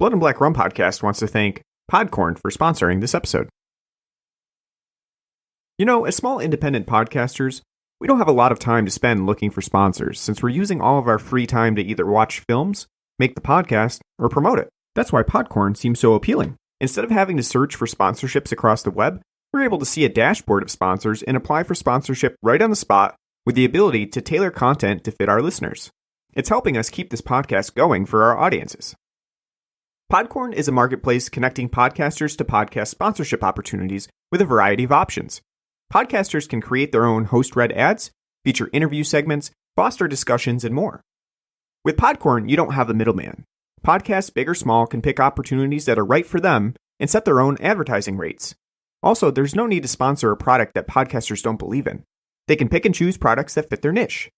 Blood and Black Rum Podcast wants to thank Podcorn for sponsoring this episode. You know, as small independent podcasters, we don't have a lot of time to spend looking for sponsors since we're using all of our free time to either watch films, make the podcast, or promote it. That's why Podcorn seems so appealing. Instead of having to search for sponsorships across the web, we're able to see a dashboard of sponsors and apply for sponsorship right on the spot with the ability to tailor content to fit our listeners. It's helping us keep this podcast going for our audiences. Podcorn is a marketplace connecting podcasters to podcast sponsorship opportunities with a variety of options. Podcasters can create their own host-read ads, feature interview segments, foster discussions, and more. With Podcorn, you don't have the middleman. Podcasts, big or small, can pick opportunities that are right for them and set their own advertising rates. Also, there's no need to sponsor a product that podcasters don't believe in. They can pick and choose products that fit their niche.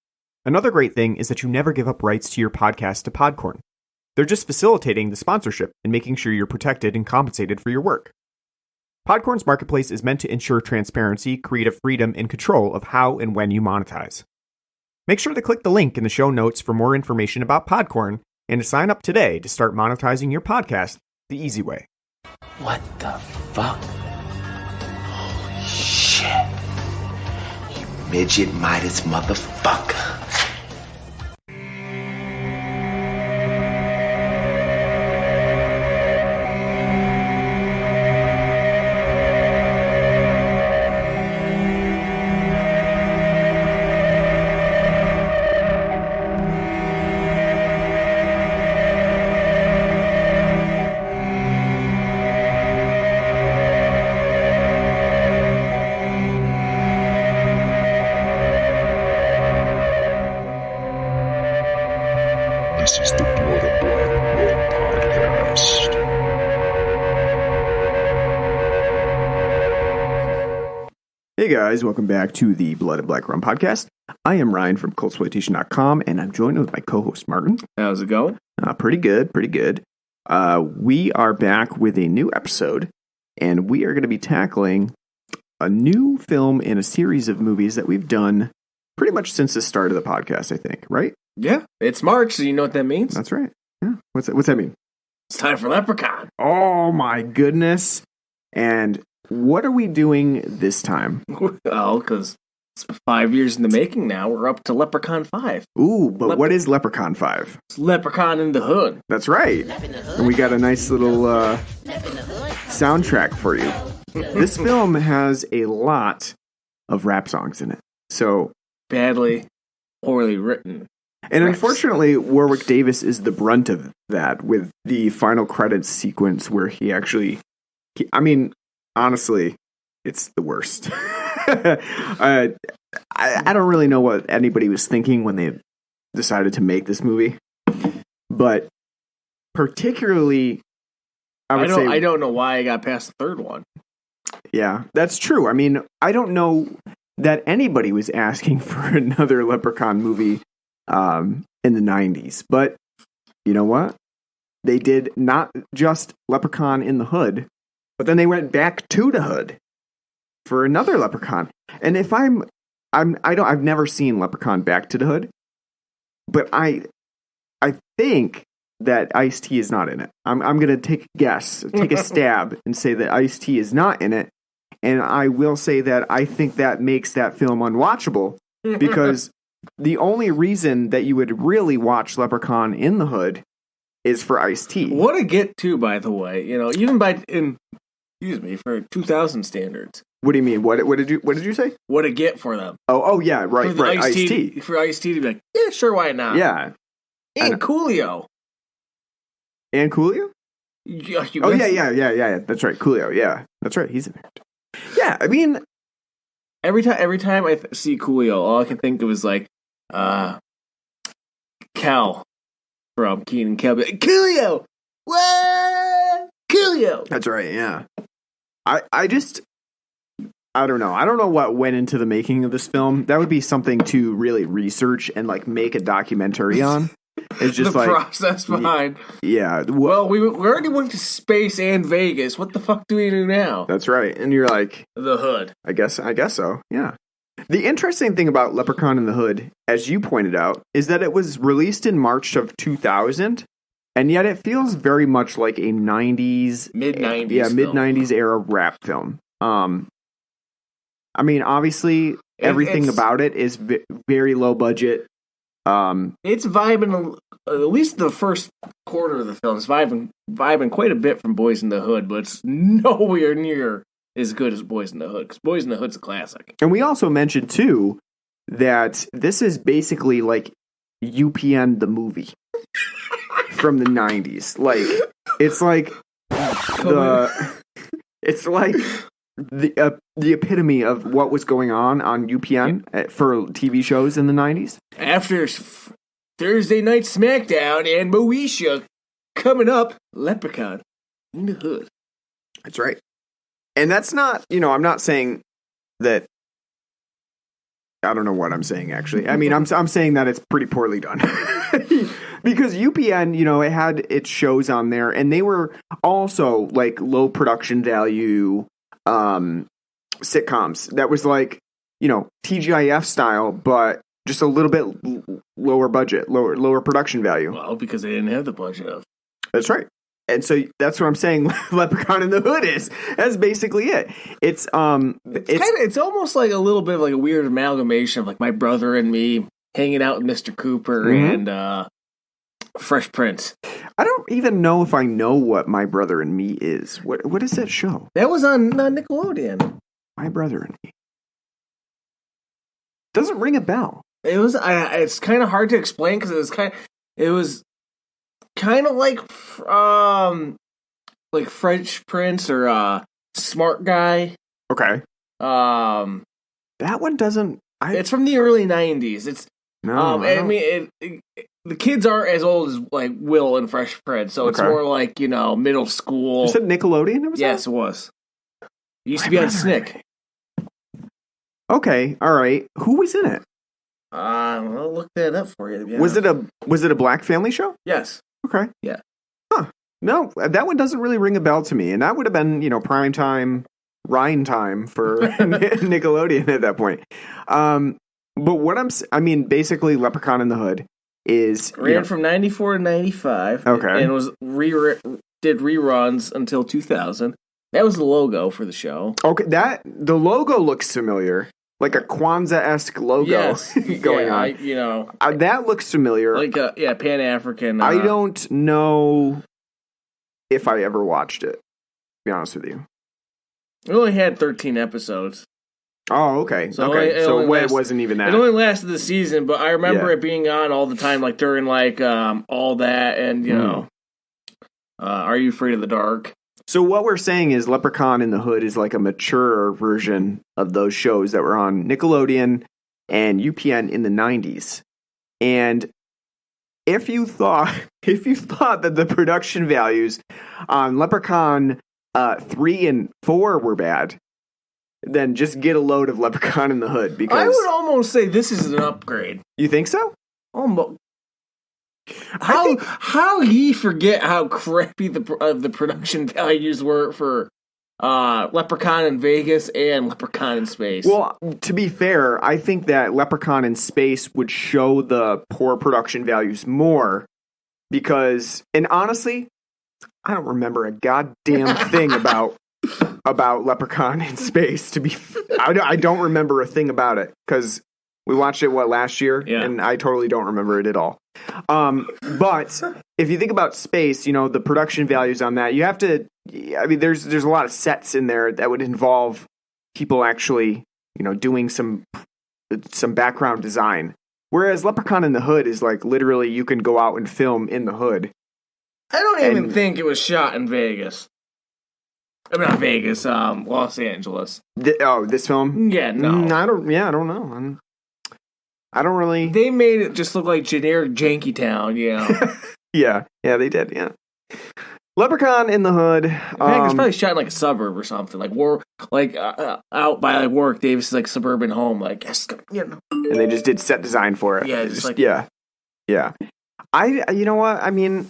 Another great thing is that you never give up rights to your podcast to Podcorn. They're just facilitating the sponsorship and making sure you're protected and compensated for your work. Podcorn's marketplace is meant to ensure transparency, creative freedom, and control of how and when you monetize. Make sure to click the link in the show notes for more information about Podcorn and to sign up today to start monetizing your podcast the easy way. What the fuck? Holy shit. You midget Midas motherfucker. This is the Blood and Black Rum Podcast. Hey guys, welcome back to the Blood and Black Rum Podcast. I am Ryne from conjure.com, and I'm joined with my co-host Martin. How's it going? Pretty good. We are back with a new episode, and we are going to be tackling a new film in a series of movies that we've done pretty much since the start of the podcast, I think, right? Yeah, it's March, so you know what that means? That's right. Yeah. What's that mean? It's time for Leprechaun. Oh my goodness. And what are we doing this time? Well, because it's 5 years in the making now. We're up to Leprechaun 5. Ooh, but what is Leprechaun 5? It's Leprechaun in the Hood. That's right. And we got a nice little soundtrack for you. This film has a lot of rap songs in it. So Badly, poorly written. And unfortunately, Warwick Davis is the brunt of that with the final credits sequence where he actually... honestly, it's the worst. I don't really know what anybody was thinking when they decided to make this movie. But particularly, I don't know why I got past the third one. Yeah, that's true. I mean, I don't know that anybody was asking for another Leprechaun movie in the 90s. But you know what? They did not just Leprechaun in the Hood, but then they went back to the Hood for another Leprechaun. And if I've never seen Leprechaun Back to the Hood, but I think that Ice-T is not in it. I'm going to take a stab and say that Ice-T is not in it. And I will say that I think that makes that film unwatchable because the only reason that you would really watch Leprechaun in the Hood is for Ice-T. What a get to, by the way. You know, even for 2000 standards. What do you mean? What did you say? What a get for them. Oh yeah, right. Ice-T. For Ice-T to be like, yeah, sure, why not? Yeah. And Coolio. And Coolio? Yeah, yeah. That's right. Coolio. Yeah, that's right. He's in there. Yeah, I mean, every time I see Coolio, all I can think of is like, Cal from Kenan and Kel. Coolio, what? Coolio. That's right. Yeah. I don't know. I don't know what went into the making of this film. That would be something to really research and like make a documentary on. It's just the process behind. Yeah. Well, we already went to space and Vegas. What the fuck do we do now? That's right. And you're like, the Hood. I guess so. Yeah. The interesting thing about Leprechaun in the Hood, as you pointed out, is that it was released in March of 2000, And yet it feels very much like a 90s... Mid-90s mid-90s era rap film. I mean, obviously, everything about it is very low budget. It's vibing, at least the first quarter of the film, it's vibing quite a bit from Boys in the Hood, but it's nowhere near as good as Boys in the Hood, because Boys in the Hood's a classic. And we also mentioned, too, that this is basically like UPN the movie from the 90s. Like, it's like it's like the epitome of what was going on UPN for TV shows in the 90s. After Thursday Night SmackDown and Moesha coming up, Leprechaun in the Hood. That's right. And that's not, I'm not saying that. I don't know what I'm saying, actually. I mean, I'm saying that it's pretty poorly done. Because UPN, it had its shows on there, and they were also like low production value sitcoms. That was like, TGIF style, but just a little bit lower budget, lower production value. Well, because they didn't have the budget of. That's right. And so that's what I'm saying. Leprechaun in the Hood is. That's basically it. It's almost like a little bit of like a weird amalgamation of like My Brother and Me, hanging out with Mr. Cooper, and Fresh Prince. I don't even know if I know what My Brother and Me is. What is that show? That was on Nickelodeon. My Brother and Me. Doesn't ring a bell. It was. It's kind of hard to explain because it was kind of like Fresh Prince or Smart Guy. Okay. That one doesn't. It's from the early 90s. It's no. I mean, the kids aren't as old as like Will and Fresh Prince, so it's more like middle school. You said Nickelodeon? It was yes, it was. It used to be on Snick. Okay, all right. Who was in it? I'll look that up for you. Was it a black family show? Yes. Okay. Yeah. Huh. No, that one doesn't really ring a bell to me, and that would have been prime time, Ryne time for Nickelodeon at that point. But what basically Leprechaun in the Hood is ran from 94 to 95. Okay. And was did reruns until 2000. That was the logo for the show. Okay, the logo looks familiar. Like a Kwanzaa-esque logo going on. That looks familiar. Like Pan-African. I don't know if I ever watched it, to be honest with you. It only had 13 episodes. Oh, okay. So it wasn't even that. It only lasted the season, but I remember it being on all the time, like during like All That and, Are You Afraid of the Dark? So what we're saying is Leprechaun in the Hood is like a mature version of those shows that were on Nickelodeon and UPN in the 90s. And if you thought that the production values on Leprechaun 3 and 4 were bad, then just get a load of Leprechaun in the Hood, because I would almost say this is an upgrade. You think so? Almost. How ye forget how crappy the production values were for Leprechaun in Vegas and Leprechaun in Space? Well, to be fair, I think that Leprechaun in Space would show the poor production values more because, and honestly, I don't remember a goddamn thing about Leprechaun in Space. I don't remember a thing about it because we watched it last year, and I totally don't remember it at all. But if you think about Space, the production values on that, you have to. I mean, there's a lot of sets in there that would involve people actually, doing some background design. Whereas Leprechaun in the Hood is like literally you can go out and film in the hood. I don't even think it was shot in Vegas. I mean, not Vegas, Los Angeles. This film? Yeah, no. I don't know. I don't really. They made it just look like generic janky town, Yeah, they did. Yeah. Leprechaun in the Hood. In fact, it's probably shot in like a suburb or something, out by like Warwick Davis' like suburban home, like And they just did set design for it. Yeah, yeah. You know what? I mean,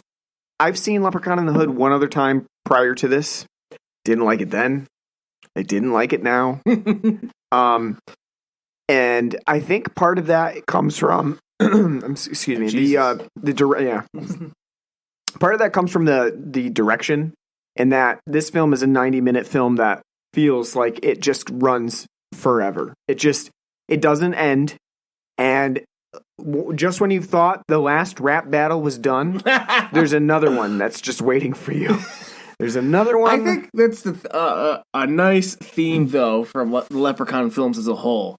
I've seen Leprechaun in the Hood one other time prior to this. Didn't like it then. I didn't like it now. And I think part of that comes from, excuse me, Part of that comes from the direction, and that this film is a 90-minute film that feels like it just runs forever. It doesn't end, and just when you thought the last rap battle was done, there's another one that's just waiting for you. There's another one. I think that's a nice theme, though, from Leprechaun films as a whole.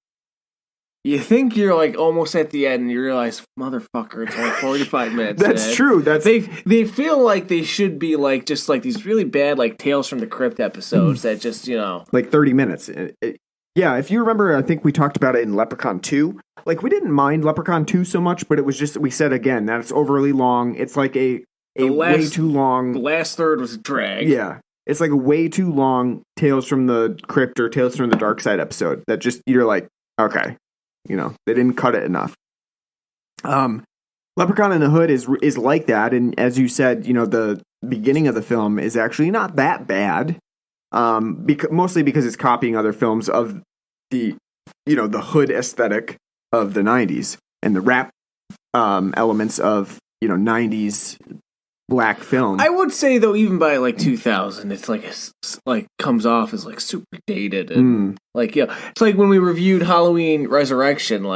You think you're like almost at the end, and you realize, motherfucker, it's only 45 minutes. That's true. They feel like they should be like just like these really bad like Tales from the Crypt episodes that just like 30 minutes. Yeah, if you remember, I think we talked about it in Leprechaun 2. Like, we didn't mind Leprechaun 2 so much, but it was just, we said again, that it's overly long. It's like way too long. The last third was a drag. Yeah. It's like a way too long Tales from the Crypt or Tales from the Dark Side episode that just, you're like, okay, they didn't cut it enough. Leprechaun in the Hood is like that, and as you said, the beginning of the film is actually not that bad. Mostly because it's copying other films of the hood aesthetic of the 90s and the rap elements of 90s black film. I would say though, even by like 2000, it's like comes off as like super dated and it's like when we reviewed Halloween Resurrection,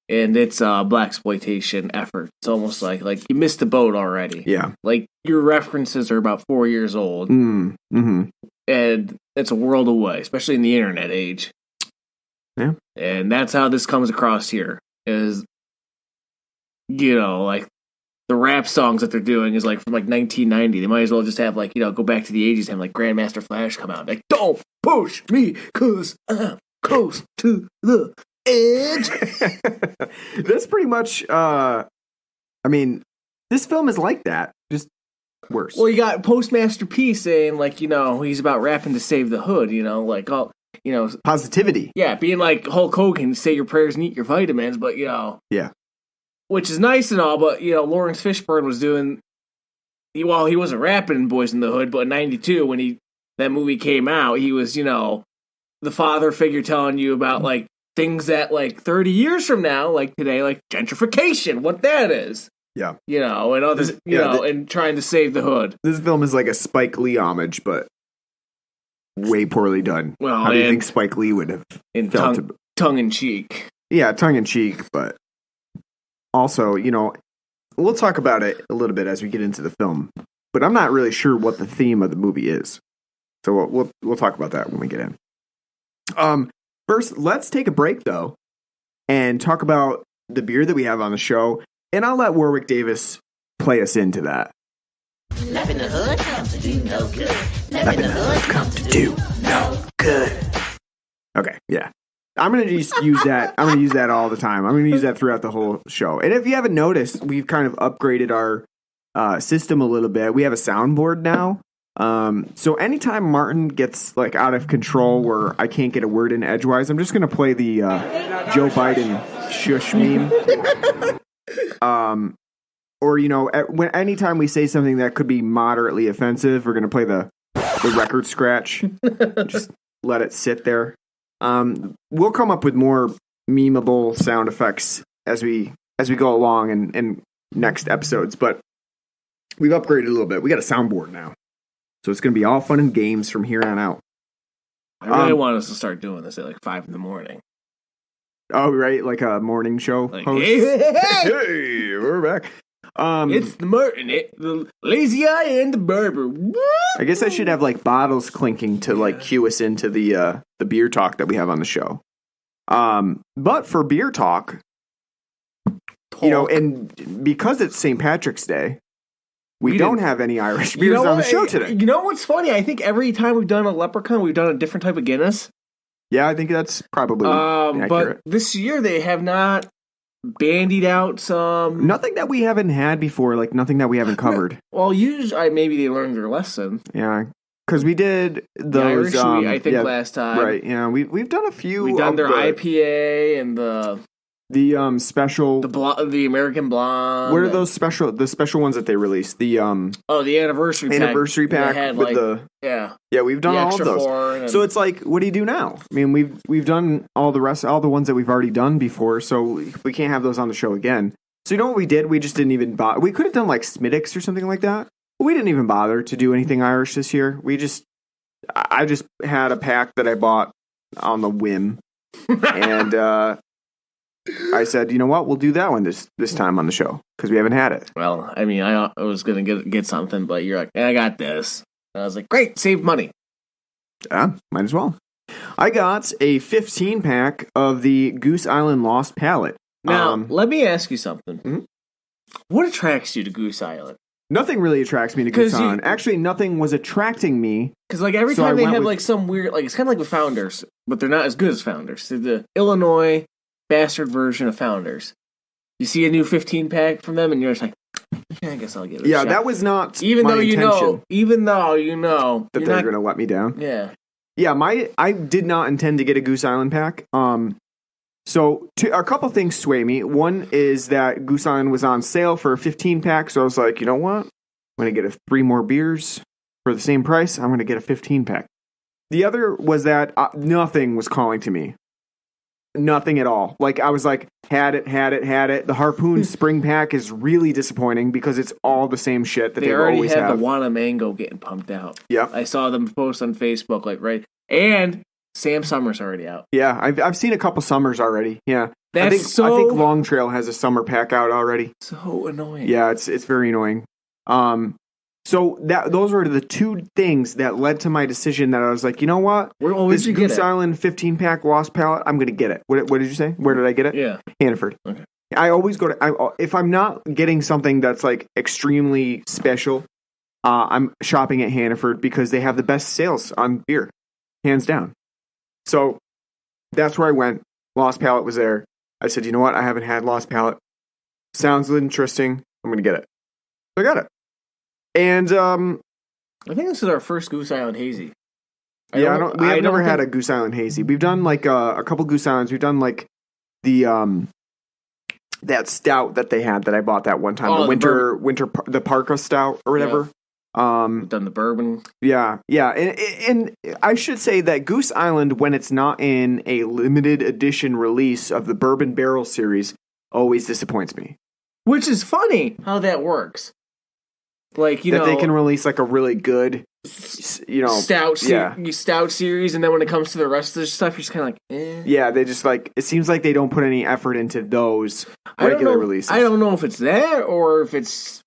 and it's blaxploitation effort. It's almost like you missed the boat already. Yeah, like your references are about 4 years old, and it's a world away, especially in the internet age. Yeah, and that's how this comes across here. Is like the rap songs that they're doing is like from like 1990. They might as well just have go back to the 80s and have like Grandmaster Flash come out like, don't push me, 'cause I'm close to the edge. That's pretty much this film is like that, just worse. Well, you got Postmaster P saying he's about rapping to save the hood, positivity. Yeah, being like Hulk Hogan, say your prayers and eat your vitamins, but yeah, which is nice and all, but Lawrence Fishburne was doing, he wasn't rapping in Boys in the Hood, but in 92 when that movie came out, he was the father figure telling you about things that 30 years from now, like today, like gentrification, what that is. Yeah. And others, and trying to save the hood. This film is like a Spike Lee homage, but way poorly done. Well, how do you think Spike Lee would have felt? Tongue in cheek. Yeah, tongue in cheek, but also, we'll talk about it a little bit as we get into the film, but I'm not really sure what the theme of the movie is. So we'll talk about that when we get in. First, let's take a break, though, and talk about the beer that we have on the show, and I'll let Warwick Davis play us into that. Love in the hood comes to do no good. Love in the hood comes to do no good. Okay, yeah. I'm going to just use that. I'm going to use that all the time. I'm going to use that throughout the whole show. And if you haven't noticed, we've kind of upgraded our system a little bit. We have a soundboard now. So anytime Martin gets out of control where I can't get a word in edgewise, I'm just going to play the Joe Biden shush meme. Or anytime we say something that could be moderately offensive, we're going to play the record scratch. Just let it sit there. We'll come up with more memeable sound effects as we go along in next episodes, but we've upgraded a little bit. We got a soundboard now. So it's going to be all fun and games from here on out. I really want us to start doing this at 5 in the morning. Oh, right, like a morning show host. Hey, we're back. It's the Martin, the lazy eye, and the barber. Woo! I guess I should have bottles clinking to cue us into the beer talk that we have on the show. But for beer talk, and because it's St. Patrick's Day, we don't have any Irish beers on the show today. You know what's funny? I think every time we've done a Leprechaun, we've done a different type of Guinness. Yeah, I think that's probably accurate. But this year they have not bandied out some... Nothing that we haven't had before, nothing that we haven't covered. Well, usually maybe they learned their lesson. Yeah, because we did those... The Irish, I think, last time. Right, yeah, we've done a few... We've done their IPA and the special... The American Blonde. What are those special ones that they released? The anniversary pack. Anniversary pack with Yeah, we've done all of those. So it's what do you do now? I mean, we've done all the ones that we've already done before, so we can't have those on the show again. So you know what we did? We just didn't even bother. We could have done like Smittix or something like that. But we didn't even bother to do anything Irish this year. I just had a pack that I bought on the whim. And I said, you know what? We'll do that one this time on the show because we haven't had it. Well, I mean, I was going to get something, but you're like, I got this. And I was like, great, save money. Yeah, might as well. I got a 15-pack of the Goose Island Lost Palate. Now, let me ask you something. Mm-hmm. What attracts you to Goose Island? Nothing really attracts me to Goose Island. Actually, nothing was attracting me. Because like every time they have like some weird, like it's kind of like with Founders, but they're not as good as Founders. They're the Illinois bastard version of Founders. You see a new 15-pack from them, and you're just like, I guess I'll give it a shot. That was not even my though you intention. Even though you know that they're going to let me down. Yeah. Yeah, I did not intend to get a Goose Island pack. So a couple things sway me. One is that Goose Island was on sale for a 15-pack, so I was like, you know what? I'm going to get 3 more beers for the same price. I'm going to get a 15-pack. The other was that nothing was calling to me. Nothing at all. Like, I was like, had it. The Harpoon Spring Pack is really disappointing because it's all the same shit that they always have. They already have the Wanna Mango getting pumped out. Yeah. I saw them post on Facebook, like, right. And Sam Summer's already out. Yeah, I've seen a couple summers already. Yeah. I think Long Trail has a summer pack out already. So annoying. Yeah, it's very annoying. So those were the 2 things that led to my decision that I was like, you know what? This Goose Island 15-pack Lost Palate, I'm going to get it. What did you say? Where did I get it? Yeah. Hannaford. Okay. I always go to, if I'm not getting something that's like extremely special, I'm shopping at Hannaford because they have the best sales on beer, hands down. So that's where I went. Lost Palate was there. I said, you know what? I haven't had Lost Palate. Sounds interesting. I'm going to get it. So I got it. And I think this is our first Goose Island Hazy. I've never had a Goose Island Hazy. We've done like a couple Goose Islands. We've done like the that stout that they had that I bought that one time, the Parka stout or whatever. Yeah. We've done the bourbon. Yeah. And I should say that Goose Island, when it's not in a limited edition release of the Bourbon Barrel series, always disappoints me. Which is funny how that works. Like, you know, they can release like a really good, stout series, and then when it comes to the rest of the stuff, you're just kind of like, eh. Yeah, they just like, it seems like they don't put any effort into those regular releases. I don't know if it's that or if it's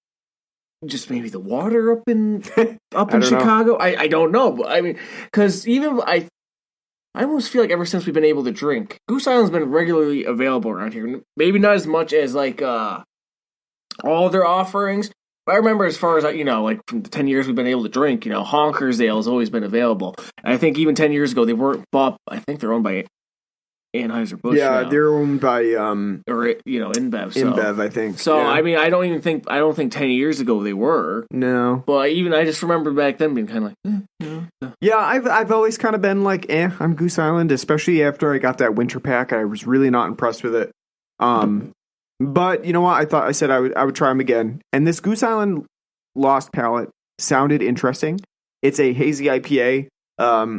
just maybe the water up in Chicago. I don't know, but I mean, because even I almost feel like ever since we've been able to drink, Goose Island's been regularly available around here. Maybe not as much as like all their offerings. But I remember as far as, like from the 10 years we've been able to drink, Honker's Ale has always been available. And I think even 10 years ago they weren't bought. I think they're owned by Anheuser-Busch. Yeah, now. They're owned by InBev. So. InBev, I think. So I mean, I don't think 10 years ago they were. No. But I just remember back then being kind of like, Yeah, I've always kind of been like, I'm Goose Island, especially after I got that winter pack. I was really not impressed with it. But you know what? I said I would try them again. And this Goose Island Lost Palate sounded interesting. It's a hazy IPA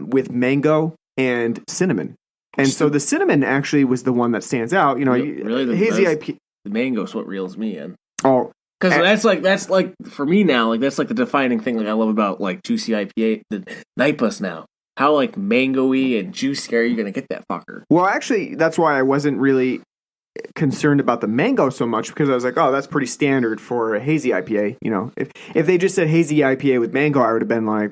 with mango and cinnamon. And so the cinnamon actually was the one that stands out. Really the hazy IPA. The mango is what reels me in. Oh, because that's like for me now. Like that's like the defining thing. Like I love about like juicy IPA, the NIPAs now. How like mango-y and juicy are you going to get that fucker? Well, actually, that's why I wasn't really concerned about the mango so much, because I was like, oh, that's pretty standard for a hazy IPA. If they just said hazy IPA with mango, I would have been like,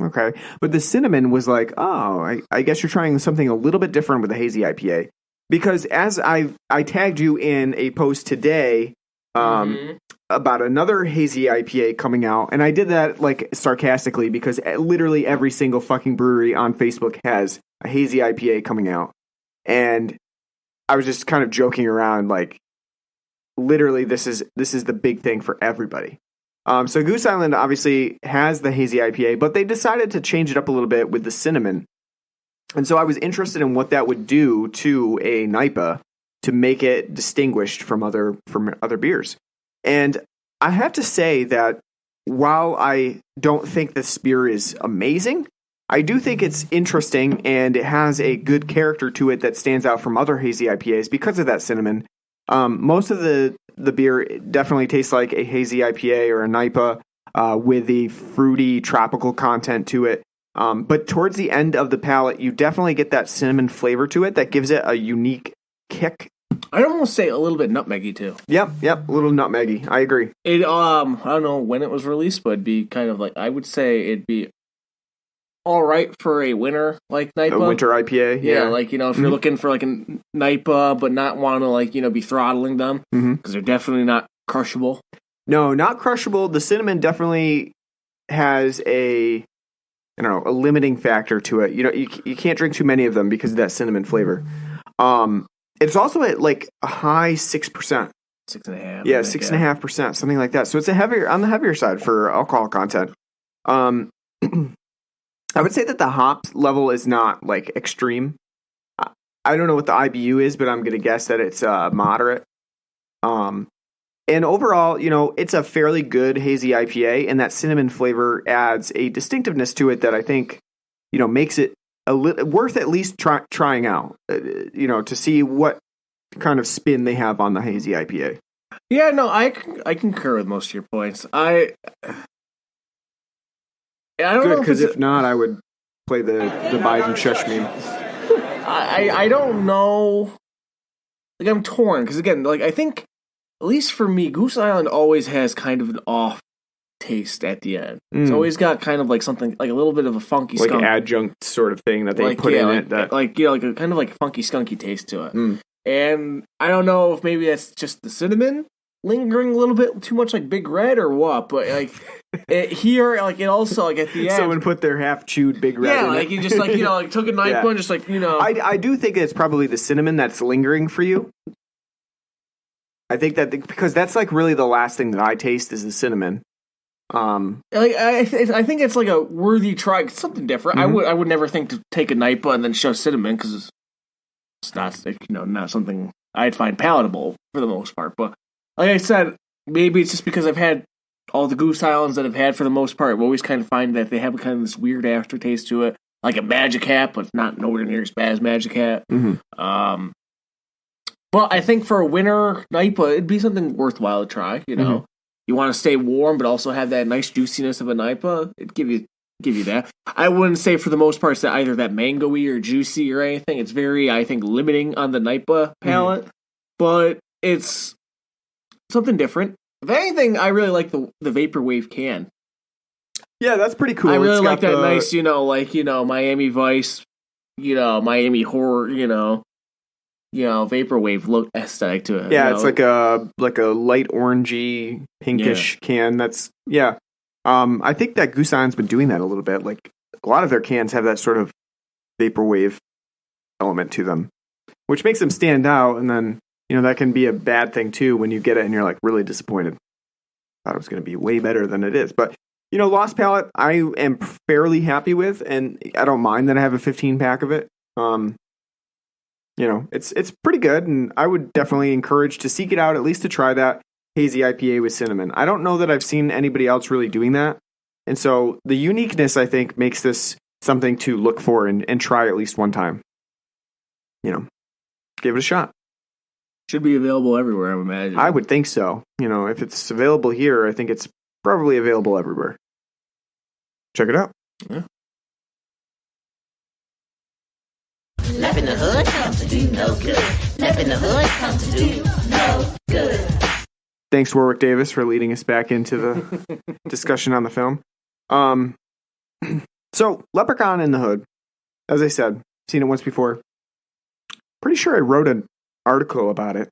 okay. But the cinnamon was like, oh, I guess you're trying something a little bit different with a hazy IPA. Because as I tagged you in a post today about another hazy IPA coming out, and I did that like sarcastically because literally every single fucking brewery on Facebook has a hazy IPA coming out. And I was just kind of joking around, like, literally, this is the big thing for everybody. So Goose Island obviously has the hazy IPA, but they decided to change it up a little bit with the cinnamon. And so I was interested in what that would do to a NIPA to make it distinguished from other beers. And I have to say that while I don't think this beer is amazing, I do think it's interesting, and it has a good character to it that stands out from other hazy IPAs because of that cinnamon. Most of the the beer definitely tastes like a hazy IPA or a NIPA with the fruity tropical content to it. But towards the end of the palate, you definitely get that cinnamon flavor to it that gives it a unique kick. I'd almost say a little bit nutmeggy too. Yep, a little nutmeggy. I agree. It I don't know when it was released, but it'd be kind of like, I would say it'd be all right for a winter like NIPA. A winter IPA, yeah. Like, if you're looking for like a NIPA, but not want to like, be throttling them, because they're definitely not crushable. No, not crushable. The cinnamon definitely has a limiting factor to it. You can't drink too many of them because of that cinnamon flavor. It's also at like a high 6%. 6.5%. Yeah, 6.5%, something like that. So it's on the heavier side for alcohol content. I would say that the hop level is not like extreme. I don't know what the IBU is, but I'm going to guess that it's moderate. And overall, it's a fairly good hazy IPA, and that cinnamon flavor adds a distinctiveness to it that I think, makes it worth at least trying out, to see what kind of spin they have on the hazy IPA. Yeah, no, I concur with most of your points. I don't know, because if not, I would play the Biden shush meme. I don't know. Like, I'm torn because again, like, I think at least for me, Goose Island always has kind of an off taste at the end. It's always got kind of like something like a little bit of a funky, like skunk. An adjunct sort of thing that they put in it. That like a kind of like a funky, skunky taste to it. And I don't know if maybe that's just the cinnamon lingering a little bit too much like Big Red or what, but like it also like at the end, someone put their half chewed Big Red. Yeah, in like it. you just like like took a knife and just like I do think it's probably the cinnamon that's lingering for you. I think that because that's like really the last thing that I taste is the cinnamon. Like I think it's like a worthy try. It's something different. I would never think to take a NIPA and then show cinnamon because it's not not something I'd find palatable for the most part. But like I said, maybe it's just because I've had all the Goose Islands that I've had for the most part. I always kind of find that they have kind of this weird aftertaste to it, like a Magic Hat, but it's not nowhere near as bad as Magic Hat. But I think for a winter NIPA, it'd be something worthwhile to try. You want to stay warm, but also have that nice juiciness of a NIPA. It'd give you that. I wouldn't say for the most part it's either that mango-y or juicy or anything. It's very, I think, limiting on the NIPA palate, but it's something different. If anything, I really like the Vaporwave can. Yeah, that's pretty cool. I really like that nice, Miami Vice, Miami Horror, Vaporwave look aesthetic to it. Yeah, it's like a light orangey, pinkish can. That's I think that Goose Island's been doing that a little bit. Like a lot of their cans have that sort of Vaporwave element to them, which makes them stand out. And then that can be a bad thing too when you get it and you're like really disappointed. Thought it was going to be way better than it is, but Lost Palate I am fairly happy with, and I don't mind that I have a 15-pack of it. It's pretty good, and I would definitely encourage to seek it out, at least to try that hazy IPA with cinnamon. I don't know that I've seen anybody else really doing that, and so the uniqueness, I think, makes this something to look for and try at least one time. Give it a shot. Should be available everywhere, I imagine. I would think so. If it's available here, I think it's probably available everywhere. Check it out. Yeah. Left in the hood comes to do no good. Left in the hood comes to do no good. Thanks, Warwick Davis, for leading us back into the discussion on the film. So, Leprechaun in the Hood. As I said, seen it once before. Pretty sure I wrote an article about it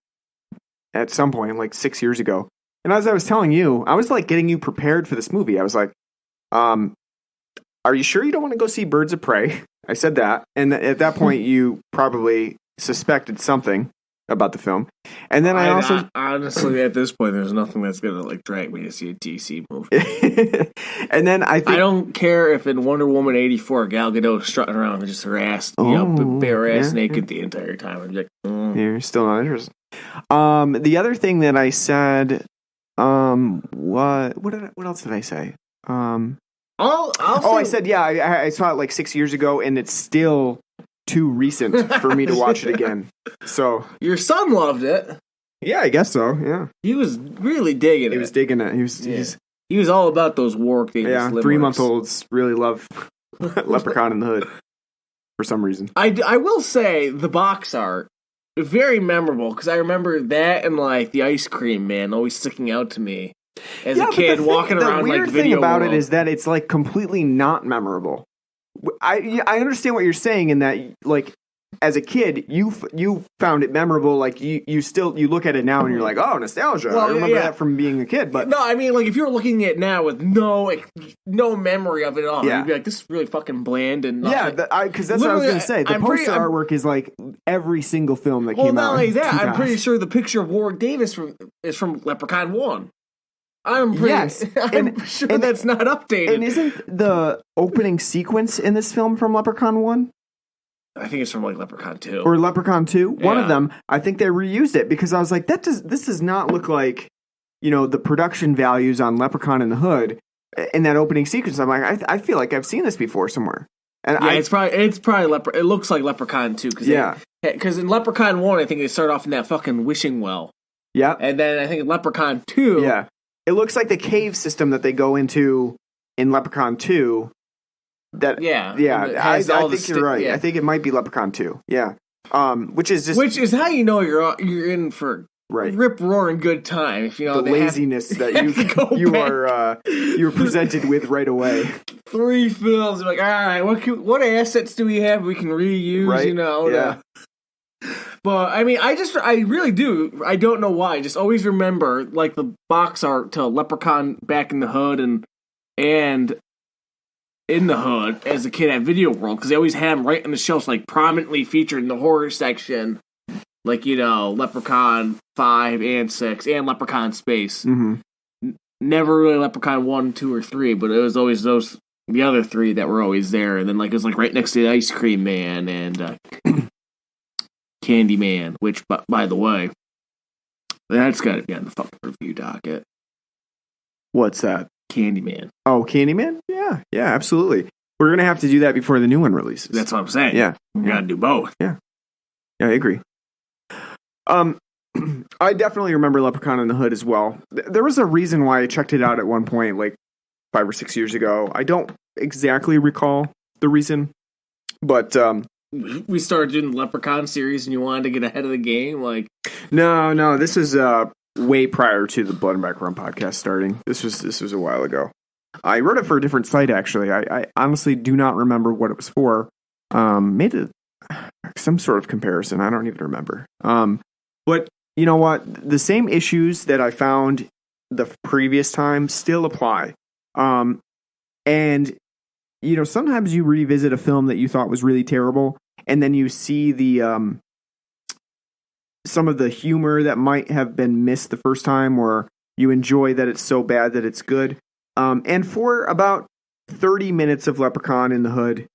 at some point, like 6 years ago. And as I was telling you, I was like getting you prepared for this movie. I was like, are you sure you don't want to go see Birds of Prey? I said that. And at that point, you probably suspected something about the film. And then I also... honestly, at this point, there's nothing that's going to drag me to see a DC movie. And then I don't care if in Wonder Woman 84, Gal Gadot is strutting around and just her ass, bare ass naked the entire time. I'm like, You're still not interested. The other thing that I said... what else did I say? I said, I saw it like 6 years ago, and it's still too recent for me to watch it again. So your son loved it. Yeah, I guess so. Yeah, He was really digging it. he was digging it. He was all about those Warwick Davis limericks. 3-month-olds really love Leprechaun in the Hood for some reason. I will say the box art very memorable because I remember that and like the ice cream man always sticking out to me as a kid walking around like video. The weird thing about it is that it's like completely not memorable. I understand what you're saying in that like as a kid you found it memorable. Like you look at it now and you're like, oh, nostalgia. Well, I remember that from being a kid. But no, I mean like if you're looking at it now with no memory of it at all, you'd be like, this is really fucking bland and nothing. Yeah, because that's what I was going to say. The poster artwork is like every single film that came out. Well, not only that, I'm pretty sure the picture of Warwick Davis is from Leprechaun 1. I'm sure that's not updated. And isn't the opening sequence in this film from Leprechaun 1? I think it's from like Leprechaun 2. Or Leprechaun 2. One of them, I think they reused it because I was like, this does not look like, the production values on Leprechaun in the Hood in that opening sequence. I'm like, I feel like I've seen this before somewhere. And it's probably it looks like Leprechaun 2 because in Leprechaun 1 I think they start off in that fucking wishing well. Yeah. And then I think in Leprechaun 2, it looks like the cave system that they go into in Leprechaun 2. I think you're right. Yeah. I think it might be Leprechaun 2. Yeah. Which is how you know you're in for rip roaring good time. If the laziness that you're presented with right away. 3 films, like, all right, what assets do we have we can reuse? Right? But I mean, I really do. I don't know why. I just always remember like the box art to Leprechaun Back in the Hood and in the Hood as a kid at Video World because they always had them right on the shelves, like prominently featured in the horror section, like Leprechaun 5 and 6 and Leprechaun Space. Mm-hmm. Never really Leprechaun 1, 2, or 3, but it was always the other 3 that were always there, and then like it was like right next to the Ice Cream Man and Candy Man, which by the way, that's got to be on the fucking review docket. What's that? Candyman. Oh, Candyman? Yeah, absolutely. We're gonna have to do that before the new one releases. That's what I'm saying. Yeah, we gotta do both. Yeah, I agree. I definitely remember Leprechaun in the Hood as well. There was a reason why I checked it out at one point, like 5 or 6 years ago. I don't exactly recall the reason, but we started doing the Leprechaun series, and you wanted to get ahead of the game. Like, no, this is way prior to the Blood and Background podcast starting. This was a while ago. I wrote it for a different site, actually. I honestly do not remember what it was for. Made some sort of comparison. I don't even remember. But you know what? The same issues that I found the previous time still apply. And sometimes you revisit a film that you thought was really terrible, and then you see the some of the humor that might have been missed the first time, or you enjoy that it's so bad that it's good. And for about 30 minutes of Leprechaun in the Hood,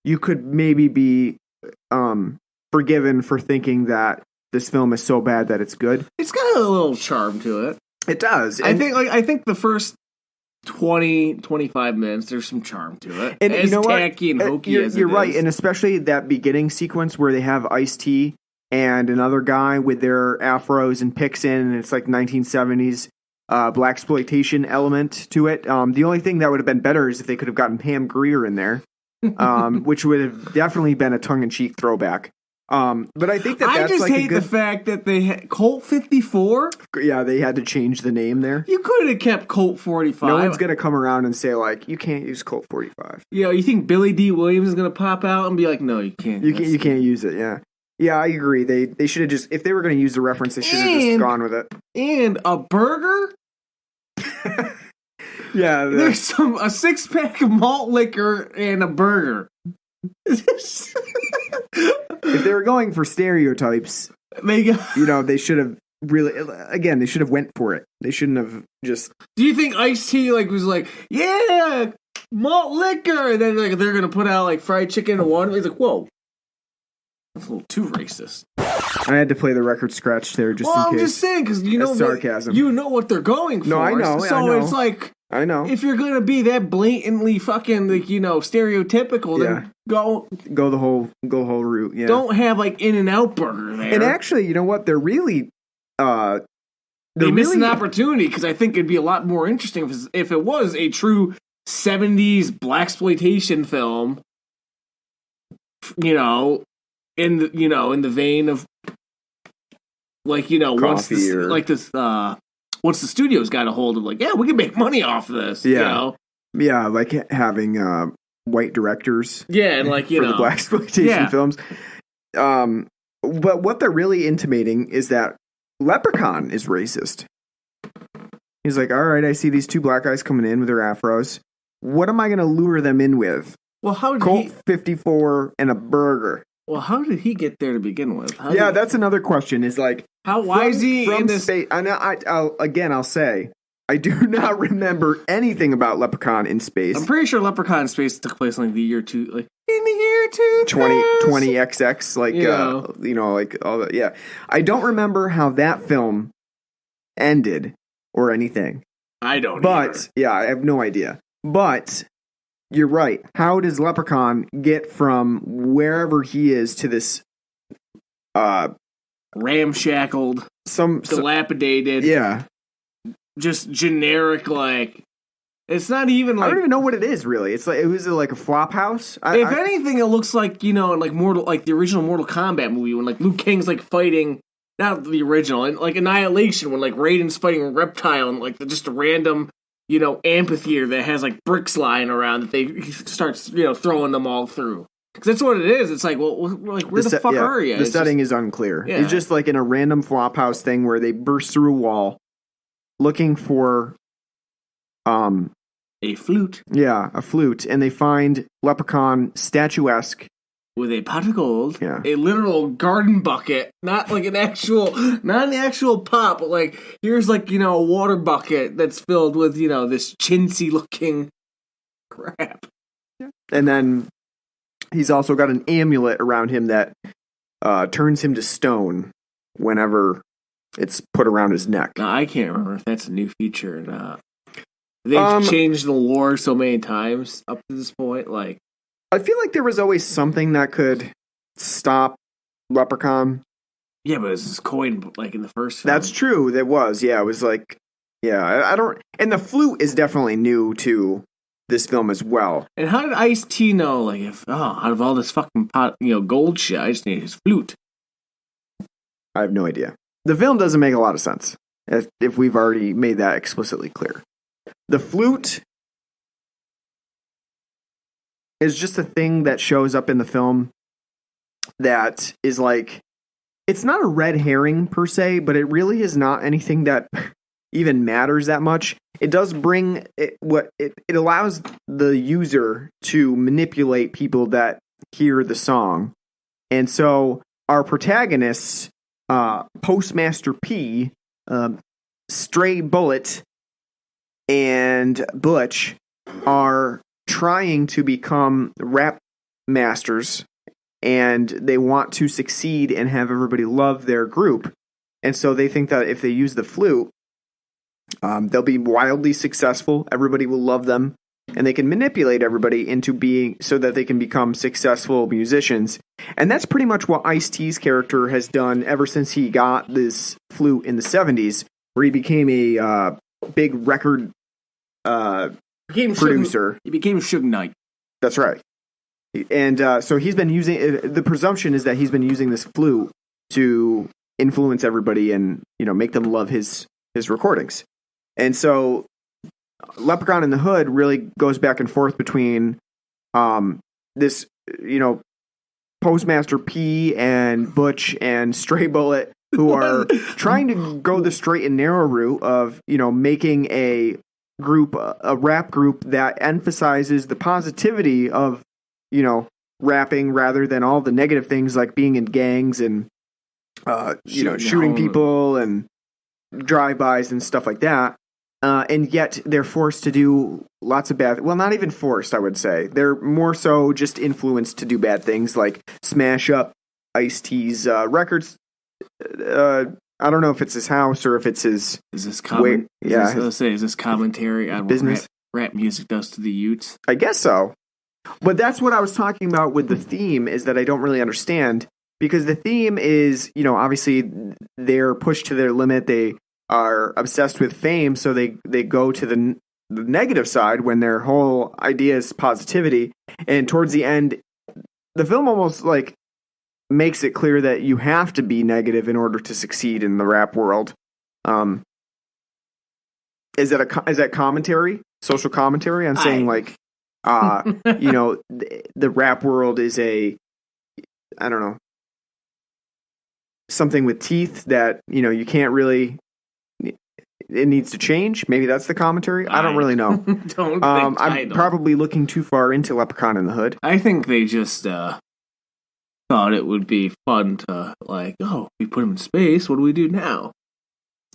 you could maybe be forgiven for thinking that this film is so bad that it's good. It's got a little charm to it. It does. I think the first 20, 25 minutes, there's some charm to it. And as tacky and hokey as it is. You're right, and especially that beginning sequence where they have Ice-T and another guy with their afros and picks in, and it's like 1970s blaxploitation element to it. The only thing that would have been better is if they could have gotten Pam Grier in there, which would have definitely been a tongue-in-cheek throwback. But I think that's I just hate the fact that they had Colt 54. Yeah, they had to change the name there. You could have kept Colt 45. No one's gonna come around and say like, you can't use Colt 45. You think Billy D. Williams is gonna pop out and be like, no, you can't. You can't use it. Yeah, I agree. They should have just, if they were going to use the reference, they should have just gone with it. And a burger. Yeah, there's a 6-pack of malt liquor and a burger. If they were going for stereotypes, they should have they should have went for it. They shouldn't have just. Do you think Ice-T was like, yeah, malt liquor, and then they're gonna put out like fried chicken in one? He's like, whoa, that's a little too racist. I had to play the record scratch there just in case. I'm just saying because sarcasm. You know what they're going for. No, I know. It's like. I know. If you're gonna be that blatantly fucking stereotypical, then go the whole route. Yeah. Don't have like In-N-Out burger there. And actually, you know what? They're really they missed an opportunity because I think it'd be a lot more interesting if it was a true 70s blaxploitation film. In the vein of like once the studio's got a hold of like, yeah, we can make money off of this. Yeah, like having white directors. Yeah, and like for the blaxploitation films. But what they're really intimating is that Leprechaun is racist. He's like, all right, I see these two black guys coming in with their afros. What am I going to lure them in with? Well, how did Colt 54 and a burger. Well, how did he get there to begin with? That's another question. Is like, why is he in this space? I'll say, I do not remember anything about Leprechaun in space. I'm pretty sure Leprechaun in space took place in like the year 20XX, like all that. Yeah, I don't remember how that film ended or anything. I don't. But either. I have no idea. But you're right. How does Leprechaun get from wherever he is to this ramshackled, dilapidated, just generic, like, it's not even like, I don't even know what it is really. It's like, it was like a flop house. If anything, it looks like, like the original Mortal Kombat movie when like Liu Kang's like fighting, not the original, and like Annihilation when like Raiden's fighting a reptile and like just a random amphitheater that has like bricks lying around that he starts throwing them all through. Because that's what it is. It's like, well, like, where the fuck are you? The setting is unclear. Yeah. It's just like in a random flophouse thing where they burst through a wall looking for a flute. Yeah, a flute. And they find Leprechaun statuesque. With a pot of gold. Yeah. A literal garden bucket. Not like not an actual pot, but like, here's like, a water bucket that's filled with, this chintzy looking crap. Yeah. And then he's also got an amulet around him that turns him to stone whenever it's put around his neck. Now, I can't remember if that's a new feature or not. They've changed the lore so many times up to this point. Like, I feel like there was always something that could stop Leprechaun. Yeah, but it was coined like in the first film. That's true. There was. Yeah, it was like, I don't. And the flute is definitely new to this film as well. And how did Ice-T know, like, out of all this fucking pot, gold shit, I just need his flute? I have no idea. The film doesn't make a lot of sense, if we've already made that explicitly clear. The flute is just a thing that shows up in the film that is like, it's not a red herring per se, but it really is not anything that even matters that much. It does bring it allows the user to manipulate people that hear the song. And so our protagonists, Postmaster P, Stray Bullet, and Butch are trying to become rap masters, and they want to succeed and have everybody love their group. And so they think that if they use the flute, they'll be wildly successful. Everybody will love them, and they can manipulate everybody into being so that they can become successful musicians. And that's pretty much what Ice-T's character has done ever since he got this flute in the 70s, where he became a big record producer. He became Suge Knight. That's right. And so he's been using, the presumption is that he's been using this flute to influence everybody and, make them love his recordings. And so Leprechaun in the Hood really goes back and forth between this, Postmaster P and Butch and Stray Bullet, who are trying to go the straight and narrow route of, making a rap group that emphasizes the positivity of, rapping rather than all the negative things like being in gangs and, shooting people and drive-bys and stuff like that. And yet they're forced to do lots of bad... Well, not even forced, I would say. They're more so just influenced to do bad things like smash up Ice-T's records. I don't know if it's his house or if it's his... Is this commentary on business? What rap music does to the youths? I guess so. But that's what I was talking about with the theme, is that I don't really understand because the theme is, obviously they're pushed to their limit. They are obsessed with fame, so they go to the negative side when their whole idea is positivity. And towards the end, the film almost like makes it clear that you have to be negative in order to succeed in the rap world. Is that commentary, social commentary on saying like, the rap world is I don't know, something with teeth that, you can't really, it needs to change. Maybe that's the commentary. I don't really know. I'm probably looking too far into Leprechaun in the Hood. I think they just thought it would be fun to like, oh, we put him in space. What do we do now?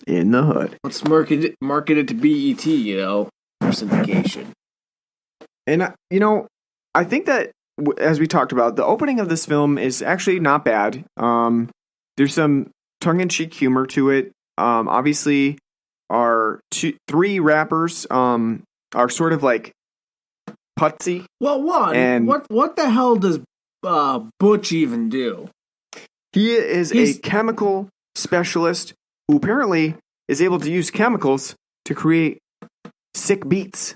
In the Hood. Let's market it to BET, for syndication. And I think that as we talked about, the opening of this film is actually not bad. There's some tongue-in-cheek humor to it. Obviously, our three rappers are sort of like putsy. Well, what the hell does Butch even do? He's a chemical specialist who apparently is able to use chemicals to create sick beats.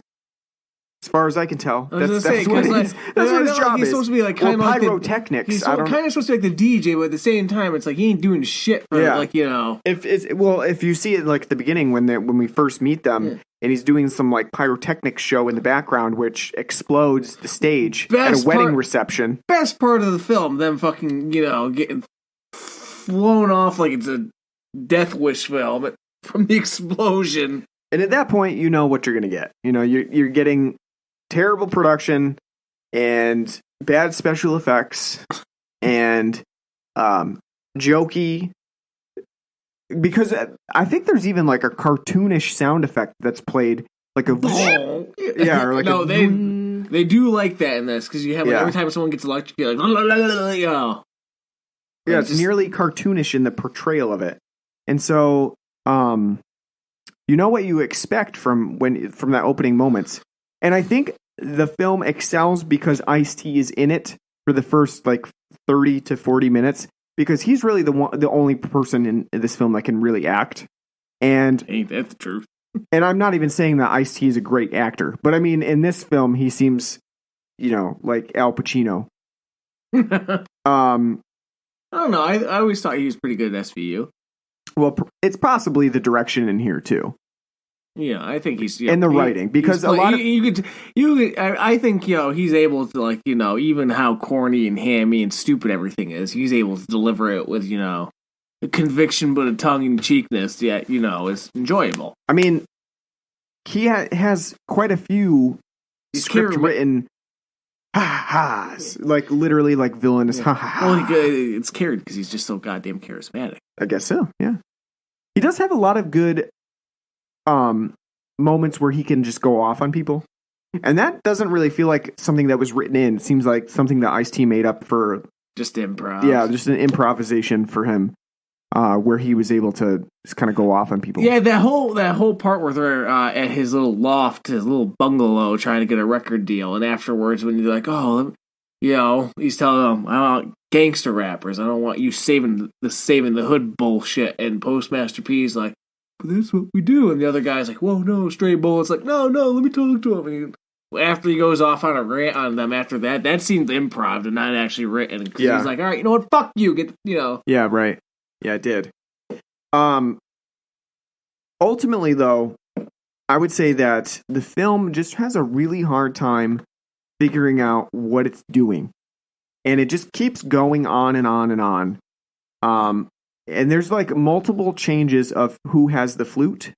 As far as I can tell, that's what his job he's is. Supposed to be like kind of pyrotechnics. He's kind of supposed to be like the DJ, but at the same time, it's like he ain't doing shit for If you see it like at the beginning when we first meet them, and he's doing some like pyrotechnics show in the background, which explodes the stage at a wedding reception. Best part of the film, them fucking getting flown off like it's a Death Wish film from the explosion. And at that point, you know what you're gonna get. You're getting terrible production and bad special effects and jokey, because I think there's even like a cartoonish sound effect that's played, like a or like they do like that in this, because you have every time someone gets electrocuted, like it's nearly cartoonish in the portrayal of it, and so you know what you expect from that opening moments. And I think the film excels because Ice-T is in it for the first like 30 to 40 minutes, because he's really the only person in this film that can really act. And ain't that the truth? And I'm not even saying that Ice-T is a great actor, but I mean in this film he seems, like Al Pacino. I don't know. I always thought he was pretty good at SVU. Well, it's possibly the direction in here too. Yeah, I think he's and the writing, because a lot of I think he's able to, like, even how corny and hammy and stupid everything is, he's able to deliver it with a conviction but a tongue in cheekness yet is enjoyable. I mean, he has quite a few script written ha-has, like literally like villainous ha-ha. Well, it's carried because he's just so goddamn charismatic. I guess so. Yeah, he does have a lot of good moments where he can just go off on people, and that doesn't really feel like something that was written in. It seems like something that Ice-T made up for just improv. Yeah, just an improvisation for him, where he was able to just kind of go off on people. Yeah, that whole part where they're at his little loft, his little bungalow, trying to get a record deal, and afterwards when you're like, he's telling them, I want gangster rappers. I don't want you saving the hood bullshit. And Postmaster P's like, but that's what we do. And the other guy's like, whoa, no, straight bullets. Like, no, let me talk to him. And after he goes off on a rant on them after that seemed improv and not actually written. Yeah. He's like, all right, you know what? Fuck you. Yeah, right. Yeah, it did. Ultimately, though, I would say that the film just has a really hard time figuring out what it's doing. And it just keeps going on and on and on. And there's like multiple changes of who has the flute,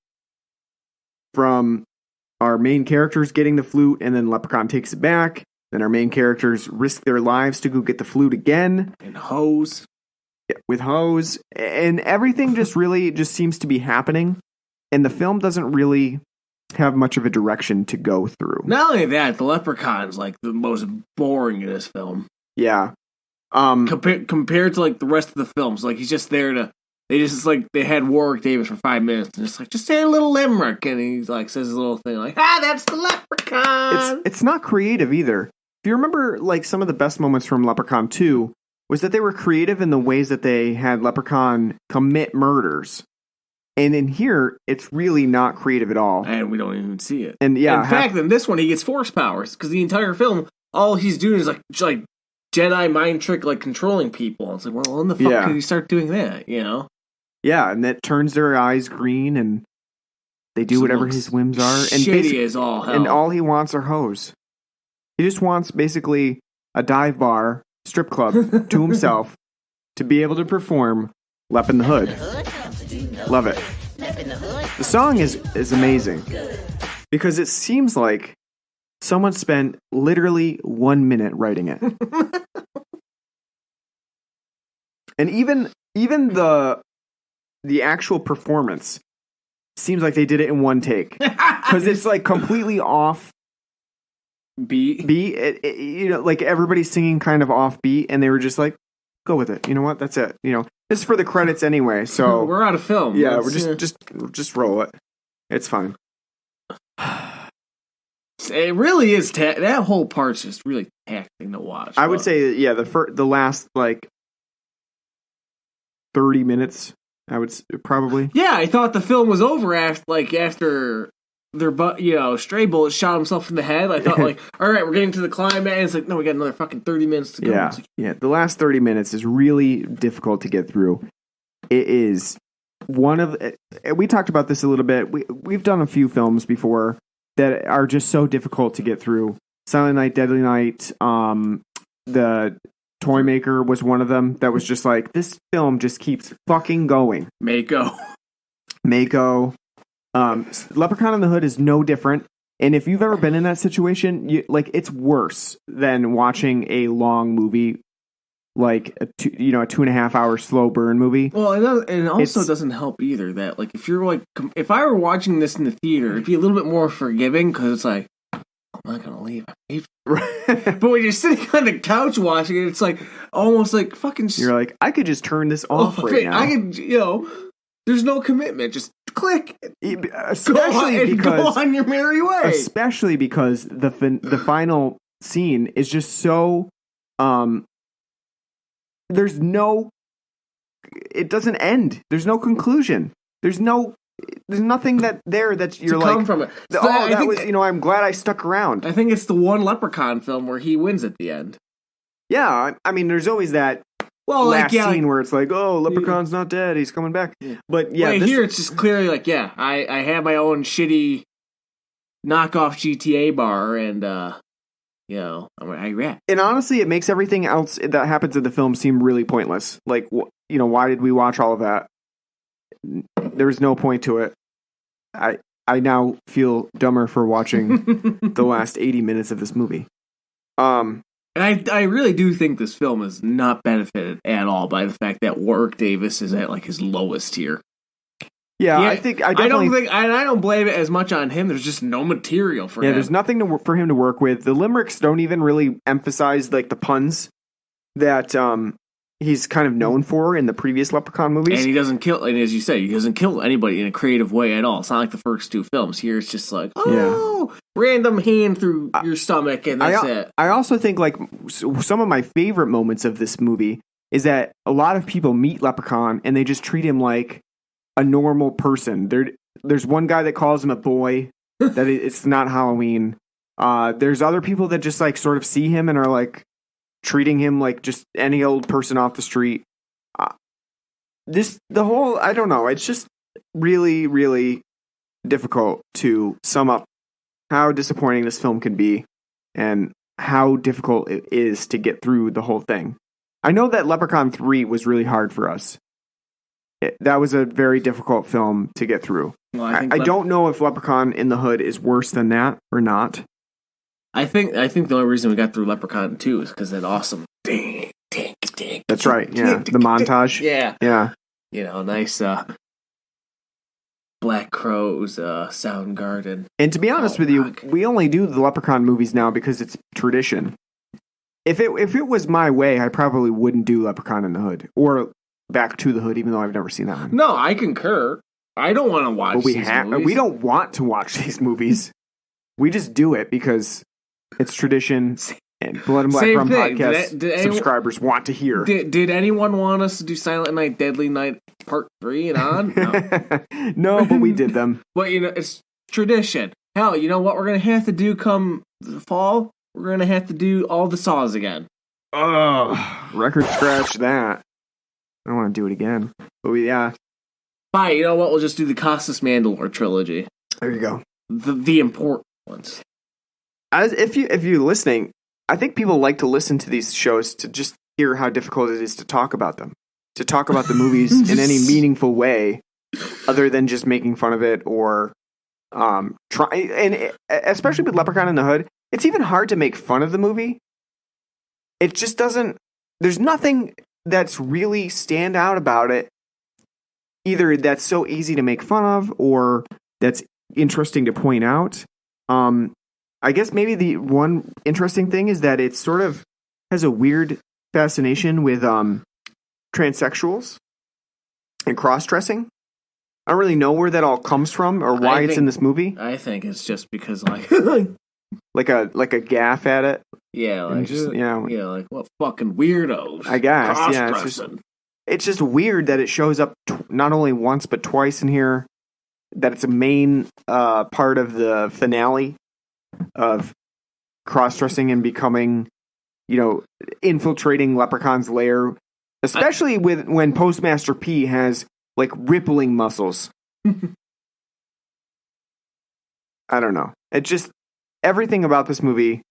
from our main characters getting the flute, and then Leprechaun takes it back. Then our main characters risk their lives to go get the flute again. And hose. Yeah, with hose. And everything just really just seems to be happening. And the film doesn't really have much of a direction to go through. Not only that, the Leprechaun's like the most boring in this film. Yeah. Compared to like the rest of the films, like he's just there they had Warwick Davis for 5 minutes and just say a little limerick, and he like says his little thing like, that's the Leprechaun. It's not creative either. If you remember like some of the best moments from Leprechaun 2, was that they were creative in the ways that they had Leprechaun commit murders. And in here, it's really not creative at all. And we don't even see it. And yeah, in fact, in this one, he gets force powers because the entire film, all he's doing is like Jedi mind trick, like controlling people. It's like, well, when the fuck could he start doing that? You know? Yeah, and that turns their eyes green, and they do whatever his whims are. And shitty as all hell. And all he wants are hoes. He just wants basically a dive bar, strip club to himself to be able to perform Lep in the Hood. Love it. The song is amazing because it seems like someone spent literally 1 minute writing it. And even the actual performance seems like they did it in one take because it's like completely off beat. You know, like everybody's singing kind of off beat, and they were just like, "Go with it." You know what? That's it. You know, this is for the credits anyway. So we're out of film. Yeah, we're just roll it. It's fine. It really is. That whole part's just really taxing to watch. I would say, yeah, the last like 30 minutes. I would probably. Yeah, I thought the film was over after their Stray Bullet shot himself in the head. I thought like, all right, we're getting to the climax. And it's like, no, we got another fucking 30 minutes to go. Yeah, yeah. The last 30 minutes is really difficult to get through. It is one of. We talked about this a little bit. We've done a few films before that are just so difficult to get through. Silent Night, Deadly Night. The Toymaker was one of them that was just like, this film just keeps fucking going. Mako. Leprechaun in the Hood is no different. And if you've ever been in that situation, it's worse than watching a long movie, like a 2.5 hour slow burn movie. Well, it also doesn't help either that like if I were watching this in the theater, it'd be a little bit more forgiving because it's like, I'm not gonna leave. But when you're sitting on the couch watching it, it's like almost like fucking. You're like, I could just turn this off right now. I could, there's no commitment. Just click. Especially go on your merry way. Especially because the final scene is just so. There's no. It doesn't end. There's no conclusion. There's nothing that's you're like. Come from it. I'm glad I stuck around. I think it's the one Leprechaun film where he wins at the end. Yeah, I mean, there's always that. Well, last scene where it's like, oh, Leprechaun's not dead, he's coming back. Yeah. But yeah, here it's just clearly like, yeah, I have my own shitty knockoff GTA bar, and I'm like, yeah. And honestly, it makes everything else that happens in the film seem really pointless. Like, why did we watch all of that? There's no point to it. I now feel dumber for watching the last 80 minutes of this movie. And I really do think this film is not benefited at all by the fact that Warwick Davis is at like his lowest tier. Yeah, I don't blame it as much on him. There's just no material for him. Yeah, there's nothing for him to work with. The limericks don't even really emphasize like the puns that he's kind of known for in the previous Leprechaun movies. And he doesn't kill, and as you say, he doesn't kill anybody in a creative way at all. It's not like the first two films. Here it's just like, random hand through your stomach, and that's it. I also think like some of my favorite moments of this movie is that a lot of people meet Leprechaun and they just treat him like a normal person. There's one guy that calls him a boy, that it's not Halloween. There's other people that just like sort of see him and are like, treating him like just any old person off the street. I don't know. It's just really, really difficult to sum up how disappointing this film can be and how difficult it is to get through the whole thing. I know that Leprechaun 3 was really hard for us. That was a very difficult film to get through. Well, I don't know if Leprechaun in the Hood is worse than that or not. I think the only reason we got through Leprechaun 2 is because that awesome ding, ding, ding. That's right, yeah. The montage. Yeah. Nice Black Crowes, Soundgarden. And to be honest with you, we only do the Leprechaun movies now because it's tradition. If it was my way, I probably wouldn't do Leprechaun in the Hood or Back to the Hood, even though I've never seen that one. No, I concur. I don't want to watch these movies. We don't want to watch these movies. We just do it because it's tradition, and Blood and Black Same Rum thing. podcast subscribers want to hear. Did anyone want us to do Silent Night, Deadly Night Part 3 and on? No. No, but we did them. But, it's tradition. Hell, you know what we're going to have to do come the fall? We're going to have to do all the Saws again. Oh, record scratch that. I don't want to do it again. But yeah. Fine, you know what? We'll just do the Costas Mandalore trilogy. There you go. The important ones. If you're listening, I think people like to listen to these shows to just hear how difficult it is to talk about them. To talk about the movies in any meaningful way other than just making fun of it or try. And especially with Leprechaun in the Hood, it's even hard to make fun of the movie. It just doesn't. There's nothing that's really stand out about it. Either that's so easy to make fun of or that's interesting to point out. I guess maybe the one interesting thing is that it sort of has a weird fascination with transsexuals and cross-dressing. I don't really know where that all comes from or why it's in this movie. I think it's just because like a gaff at it. Yeah, like just, like what fucking weirdos. I guess, yeah. It's just weird that it shows up not only once but twice in here. That it's a main part of the finale of cross-dressing and becoming, infiltrating Leprechaun's lair, especially when Postmaster P has like rippling muscles. I don't know. It just everything about this movie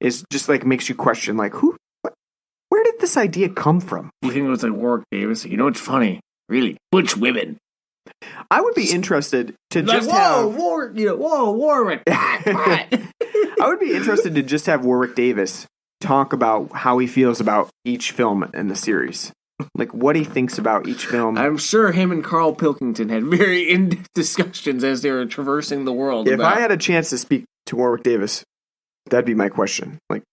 is just like makes you question like where did this idea come from? You think it was like Warwick Davis? You know what's funny? Really, butch women. I would be interested to like, just have Warwick. I would be interested to just have Warwick Davis talk about how he feels about each film in the series. Like what he thinks about each film. I'm sure him and Carl Pilkington had very in-depth discussions as they were traversing the world. If I had a chance to speak to Warwick Davis, that'd be my question. Like,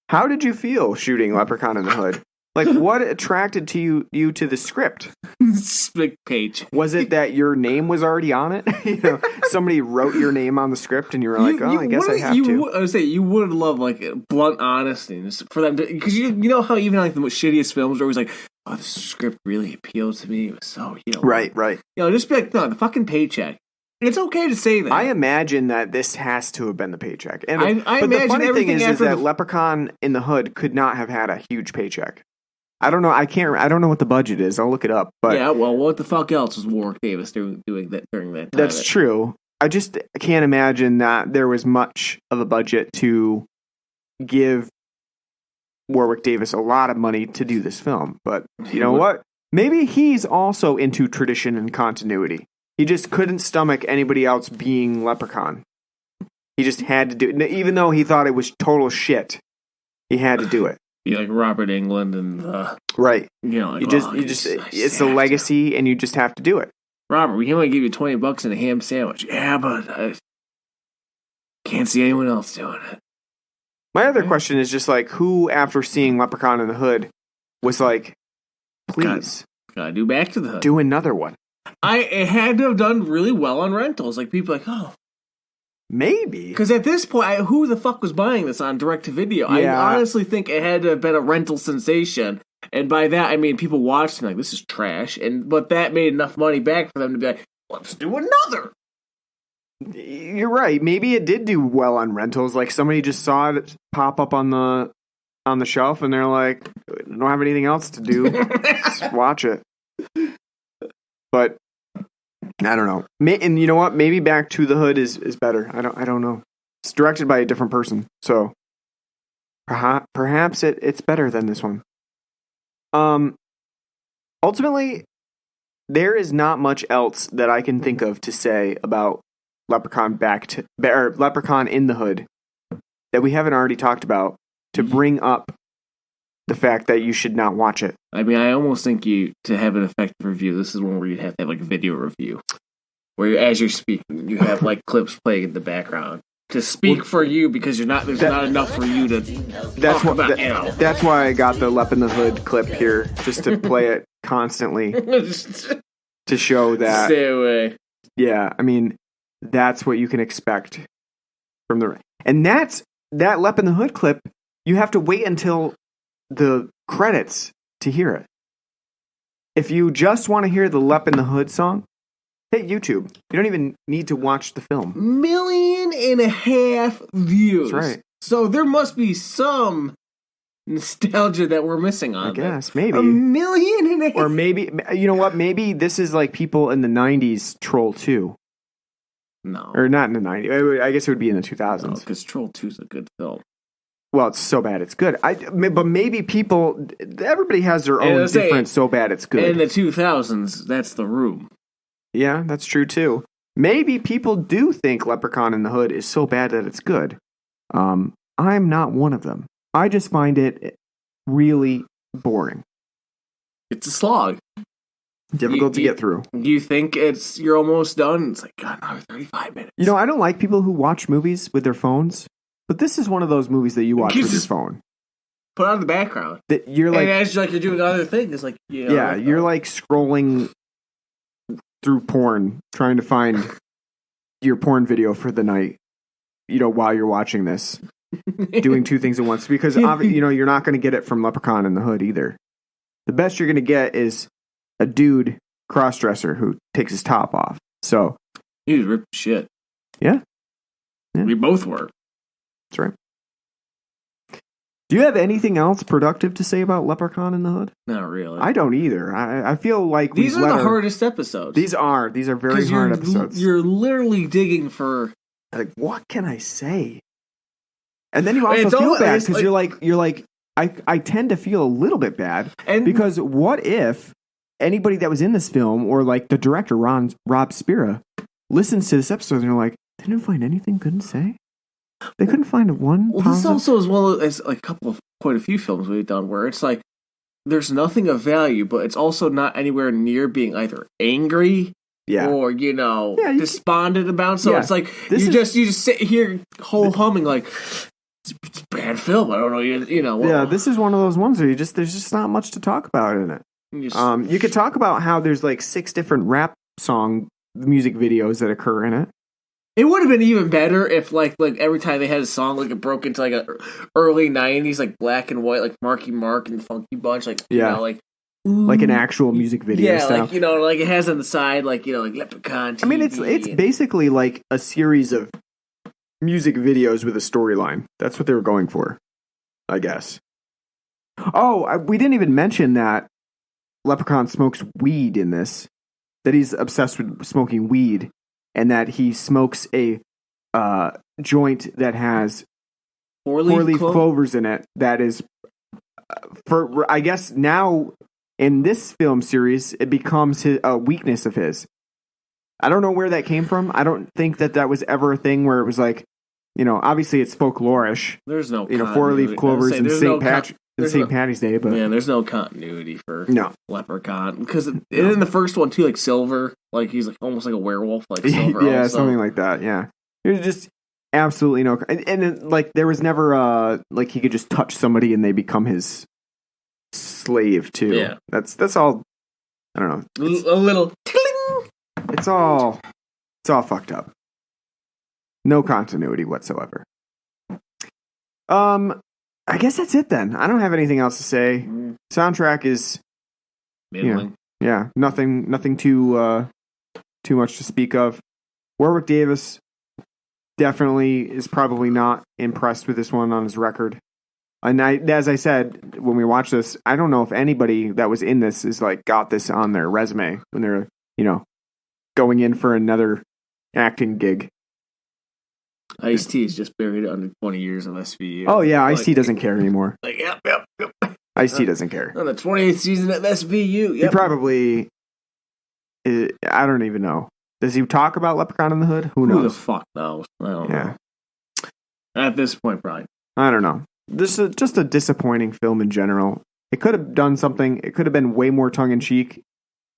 how did you feel shooting Leprechaun in the Hood? Like, what attracted you to the script? Split page. Was it that your name was already on it? Somebody wrote your name on the script, and you were like, I guess I have to. I would say you would love like blunt honesty for them to, because you know how even like the most shittiest films are always like, oh, the script really appealed to me. It was so right. Just be like, no, the fucking paycheck. It's okay to say that. I imagine that this has to have been the paycheck. And I but imagine the funny thing is that Leprechaun in the Hood could not have had a huge paycheck. I don't know. I don't know what the budget is. I'll look it up. But yeah, well, what the fuck else was Warwick Davis doing that during that time? That's true. I just can't imagine that there was much of a budget to give Warwick Davis a lot of money to do this film. But you know what? Maybe he's also into tradition and continuity. He just couldn't stomach anybody else being Leprechaun. He just had to do it. Even though he thought it was total shit, he had to do it. Be like Robert Englund and right. Like, it's the legacy, and you just have to do it. Robert, we can only give you $20 and a ham sandwich. Yeah, but I can't see anyone else doing it. My other question is just like, who after seeing Leprechaun in the Hood was like, please gotta do Back to the Hood, do another one. It had to have done really well on rentals. Like people like, oh. Maybe. Because at this point, who the fuck was buying this on direct-to-video? Yeah. I honestly think it had to have been a rental sensation. And by that, I mean people watched and like, this is trash. But that made enough money back for them to be like, let's do another. You're right. Maybe it did do well on rentals. Like somebody just saw it pop up on the shelf and they're like, I don't have anything else to do. Just watch it. But I don't know. And you know what? Maybe Back to the Hood is better. I don't know. It's directed by a different person, so perhaps it's better than this one. Ultimately, there is not much else that I can think of to say about Leprechaun Leprechaun in the Hood that we haven't already talked about to bring up the fact that you should not watch it. I mean, I almost think to have an effective review, this is one where you'd have to have like a video review. Where as you're speaking, you have like clips playing in the background. To speak for you because there's not enough for you to talk about. That's why I got the Lep in the Hood clip here, just to play it constantly. To show that. Stay away. Yeah, I mean, that's what you can expect from the... And that Lep in the Hood clip you have to wait until the credits to hear it. If you just want to hear the Lep in the Hood song, hit YouTube. You don't even need to watch the film. 1.5 million views. That's right. So there must be some nostalgia that we're missing on I guess, maybe. 1.5 million. Or maybe, you know what? Maybe this is like people in the 90s Troll 2. No. Or not in the 90s. I guess it would be in the 2000s. Because Troll 2 is a good film. Well, it's so bad it's good. But maybe people, everybody has their own different so bad it's good. In the 2000s, that's The Room. Yeah, that's true too. Maybe people do think Leprechaun in the Hood is so bad that it's good. I'm not one of them. I just find it really boring. It's a slog. Difficult to get through. Do you think you're almost done? It's like, God, now 35 minutes. You know, I don't like people who watch movies with their phones, but this is one of those movies that you watch with your phone. Put on the background. That you're like, and as you're doing other things, like, you know, yeah, you're like scrolling through porn, trying to find your porn video for the night, you know, while you're watching this, doing two things at once, because, you know, you're not going to get it from Leprechaun in the Hood either. The best you're going to get is a dude crossdresser who takes his top off. So he was ripped shit. Yeah. We both were. That's right. Do you have anything else productive to say about Leprechaun in the Hood? Not really. I don't either. I feel like these are the hardest episodes. These are very hard episodes. You're literally digging for, like, what can I say? And then you also feel bad because you're like I tend to feel a little bit bad because what if anybody that was in this film or like the director Rob Spira listens to this episode and they're like, they didn't find anything good to say. They couldn't find one. Well, this also as well as like quite a few films we've done where it's like there's nothing of value, but it's also not anywhere near being either angry, or you know, despondent about. So it's like you just sit here whole humming like it's a bad film. I don't know, you know. Yeah, this is one of those ones where there's just not much to talk about in it. You could talk about how there's like 6 different rap song music videos that occur in it. It would have been even better if, like every time they had a song, like it broke into like a early '90s, like black and white, like Marky Mark and Funky Bunch, like you know, like an actual music video. Yeah, style. like you know, like it has on the side, like you know, like Leprechaun TV. I mean, it's basically like a series of music videos with a storyline. That's what they were going for, I guess. Oh, we didn't even mention that Leprechaun smokes weed in this. That he's obsessed with smoking weed. And that he smokes a joint that has four-leaf clovers in it. That is, for I guess now in this film series, it becomes a weakness of his. I don't know where that came from. I don't think that was ever a thing where it was like, you know, obviously it's folklorish. There's no, you know, 4-leaf clovers and St. Patty's Day, but there's no continuity for Leprechaun because in the first one too, like Silver, like he's like almost like a werewolf, like Silver. Yeah, something like that. Yeah, there's just absolutely no, and then, like there was never like he could just touch somebody and they become his slave too. Yeah, that's all. I don't know. A little. It's all fucked up. No continuity whatsoever. I guess that's it then. I don't have anything else to say. Soundtrack is middling. Nothing too much to speak of. Warwick Davis definitely is probably not impressed with this one on his record. And as I said when we watched this, I don't know if anybody that was in this is like got this on their resume when they're, you know, going in for another acting gig. Ice-T is just buried under 20 years of SVU. Oh, yeah, Ice-T doesn't care anymore. Like, yep. Ice-T doesn't care. On the 28th season of SVU, He probably... I don't even know. Does he talk about Leprechaun in the Hood? Who knows? Who the fuck knows? I don't know. At this point, probably. I don't know. This is just a disappointing film in general. It could have done something. It could have been way more tongue-in-cheek.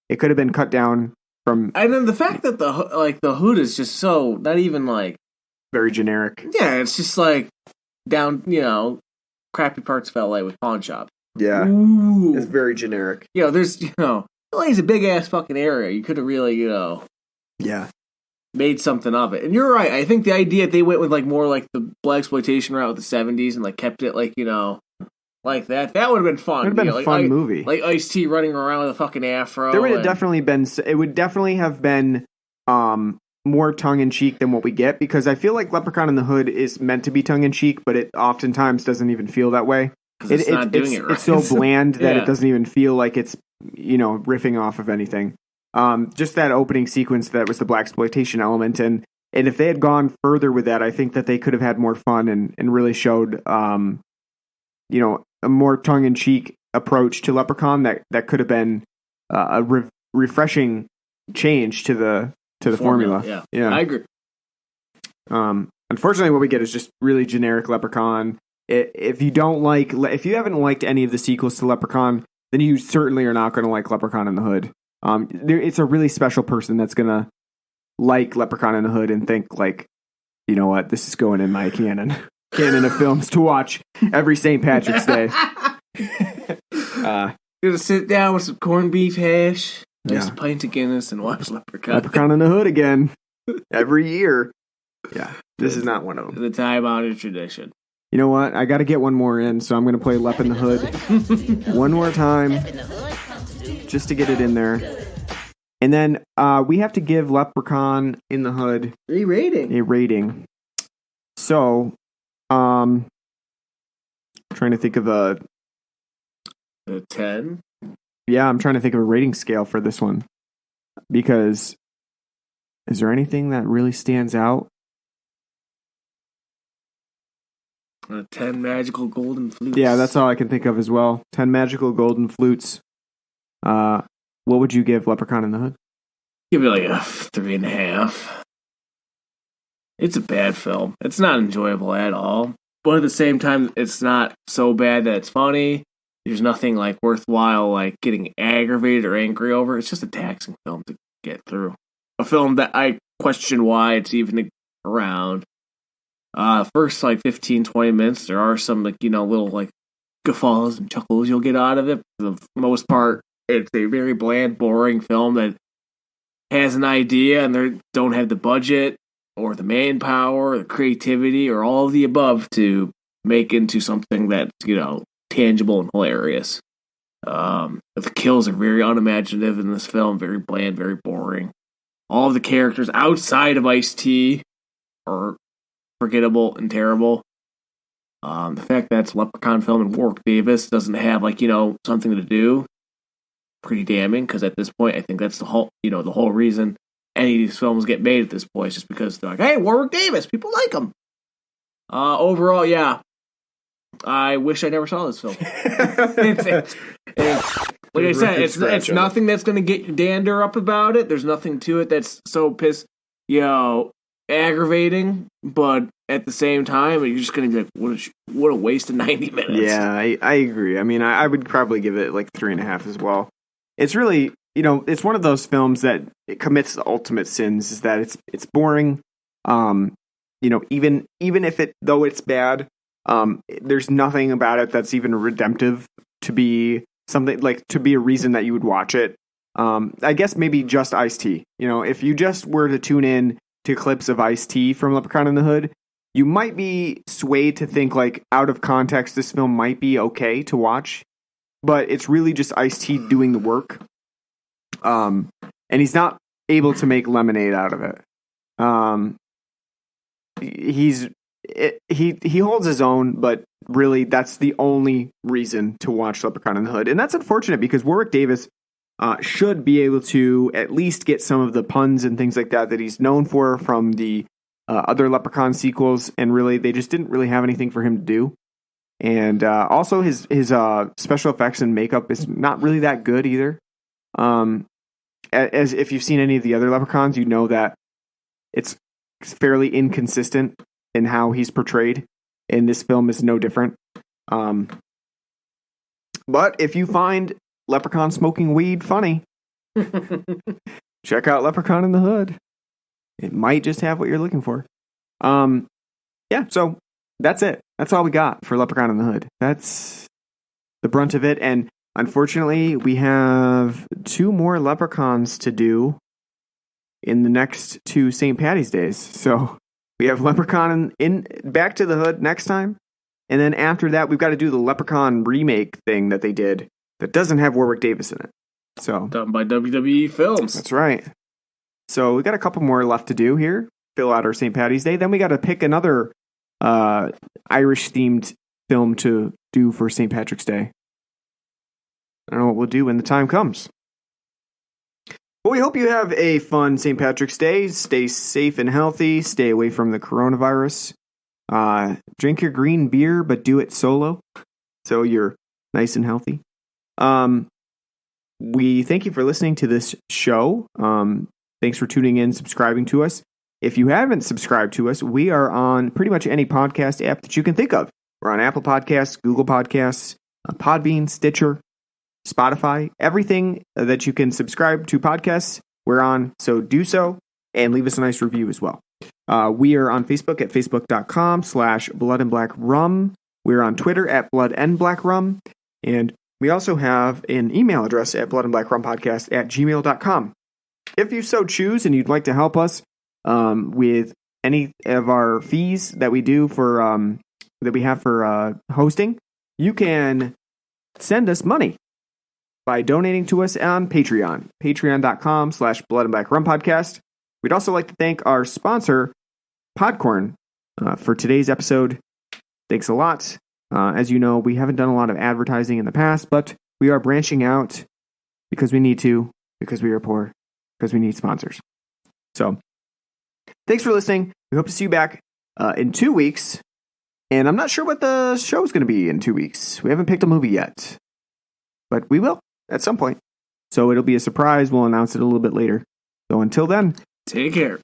It could have been cut down from... And then the fact that the Hood is just so... Not even, like... Very generic. Yeah, it's just like down, you know, crappy parts of LA with pawn shops. Yeah. Ooh. It's very generic. You know, there's, you know, LA's a big ass fucking area. You could have really, you know. Yeah. made something of it. And you're right. I think the idea they went with like more like the blaxploitation route with the 70s and like kept it like, like that would have been fun. It would have been a like, fun movie. Like Ice-T running around with a fucking afro. There would have definitely been, it would definitely have been more tongue-in-cheek than what we get, because I feel like Leprechaun in the Hood is meant to be tongue-in-cheek, but it oftentimes doesn't even feel that way. It's not doing it right. It's so bland that it doesn't even feel like it's, riffing off of anything. Just that opening sequence that was the blaxploitation element, and if they had gone further with that, I think that they could have had more fun and really showed, a more tongue-in-cheek approach to Leprechaun that could have been a refreshing change to the formula. Yeah, I agree. Unfortunately, what we get is just really generic Leprechaun. If you haven't liked any of the sequels to Leprechaun, then you certainly are not going to like Leprechaun in the Hood. It's a really special person that's going to like Leprechaun in the Hood and think like, you know what, this is going in my canon of films to watch every St. Patrick's Day. Gonna sit down with some corned beef hash, nice pint of Guinness, and watch Leprechaun. Leprechaun in the Hood again every year. Yeah, this is not one of them. The time-honored tradition. You know what? I got to get one more in, so I'm going to play Lep in the Hood one more time just to get it in there. And then we have to give Leprechaun in the Hood a rating. So, trying to think of a 10. Yeah, I'm trying to think of a rating scale for this one, because is there anything that really stands out? 10 magical golden flutes. Yeah, that's all I can think of as well. 10 magical golden flutes. What would you give Leprechaun in the Hood? Give it like a 3.5. It's a bad film. It's not enjoyable at all. But at the same time, it's not so bad that it's funny. There's nothing like worthwhile like getting aggravated or angry over. It's just a taxing film to get through. A film that I question why it's even around. First like 15-20 minutes, there are some like little like guffaws and chuckles you'll get out of it. For the most part, it's a very bland, boring film that has an idea and they don't have the budget or the manpower, or the creativity, or all of the above to make into something that's tangible and hilarious. The kills are very unimaginative in this film, very bland, very boring. All of the characters outside of Ice-T are forgettable and terrible. The fact that it's a Leprechaun film and Warwick Davis doesn't have something to do, pretty damning, because at this point I think that's the whole reason any of these films get made at this point, is just because they're like, hey, Warwick Davis, people like him. Overall, yeah, I wish I never saw this film. It's like I said, it's nothing that's going to get your dander up about it. There's nothing to it that's so aggravating, but at the same time, you're just going to be like, what a waste of 90 minutes. Yeah, I agree. I mean, I would probably give it like 3.5 as well. It's really, it's one of those films that it commits the ultimate sins, is that it's boring. Even if though it's bad, there's nothing about it that's even redemptive to be something like, to be a reason that you would watch it. I guess maybe just Ice-T. If you just were to tune in to clips of Ice-T from Leprechaun in the Hood, you might be swayed to think like, out of context, this film might be okay to watch, but it's really just Ice-T doing the work. And he's not able to make lemonade out of it. He holds his own, but really that's the only reason to watch Leprechaun in the Hood. And that's unfortunate, because Warwick Davis should be able to at least get some of the puns and things like that he's known for from the other Leprechaun sequels, and really they just didn't really have anything for him to do. And also his special effects and makeup is not really that good either. As if you've seen any of the other Leprechauns, you know that it's fairly inconsistent in how he's portrayed, and this film is no different. But if you find Leprechaun smoking weed funny, check out Leprechaun in the Hood. It might just have what you're looking for. Yeah, so that's it. That's all we got for Leprechaun in the Hood. That's the brunt of it. And unfortunately, we have 2 more Leprechauns to do in the next 2 St. Patty's Days. So we have Leprechaun in Back to the Hood next time. And then after that, we've got to do the Leprechaun remake thing that they did that doesn't have Warwick Davis in it. So done by WWE Films. That's right. So we got a couple more left to do here. Fill out our St. Patty's Day. Then we got to pick another Irish-themed film to do for St. Patrick's Day. I don't know what we'll do when the time comes. But we hope you have a fun St. Patrick's Day. Stay safe and healthy. Stay away from the coronavirus. Drink your green beer, but do it solo, so you're nice and healthy. We thank you for listening to this show. Thanks for tuning in, subscribing to us. If you haven't subscribed to us, we are on pretty much any podcast app that you can think of. We're on Apple Podcasts, Google Podcasts, Podbean, Stitcher, Spotify, everything that you can subscribe to podcasts, we're on. So do so and leave us a nice review as well. We are on Facebook at facebook.com/bloodandblackrum. We're on Twitter at bloodandblackrum. And we also have an email address at bloodandblackrumpodcast@gmail.com. If you so choose and you'd like to help us with any of our fees that we do for that we have for hosting, you can send us money by donating to us on Patreon, patreon.com/bloodandblackrumpodcast. We'd also like to thank our sponsor, Podcorn, for today's episode. Thanks a lot. As you know, we haven't done a lot of advertising in the past, but we are branching out because we need to, because we are poor, because we need sponsors. So, thanks for listening. We hope to see you back in 2 weeks. And I'm not sure what the show is going to be in 2 weeks. We haven't picked a movie yet, but we will at some point. So it'll be a surprise. We'll announce it a little bit later. So until then, take care.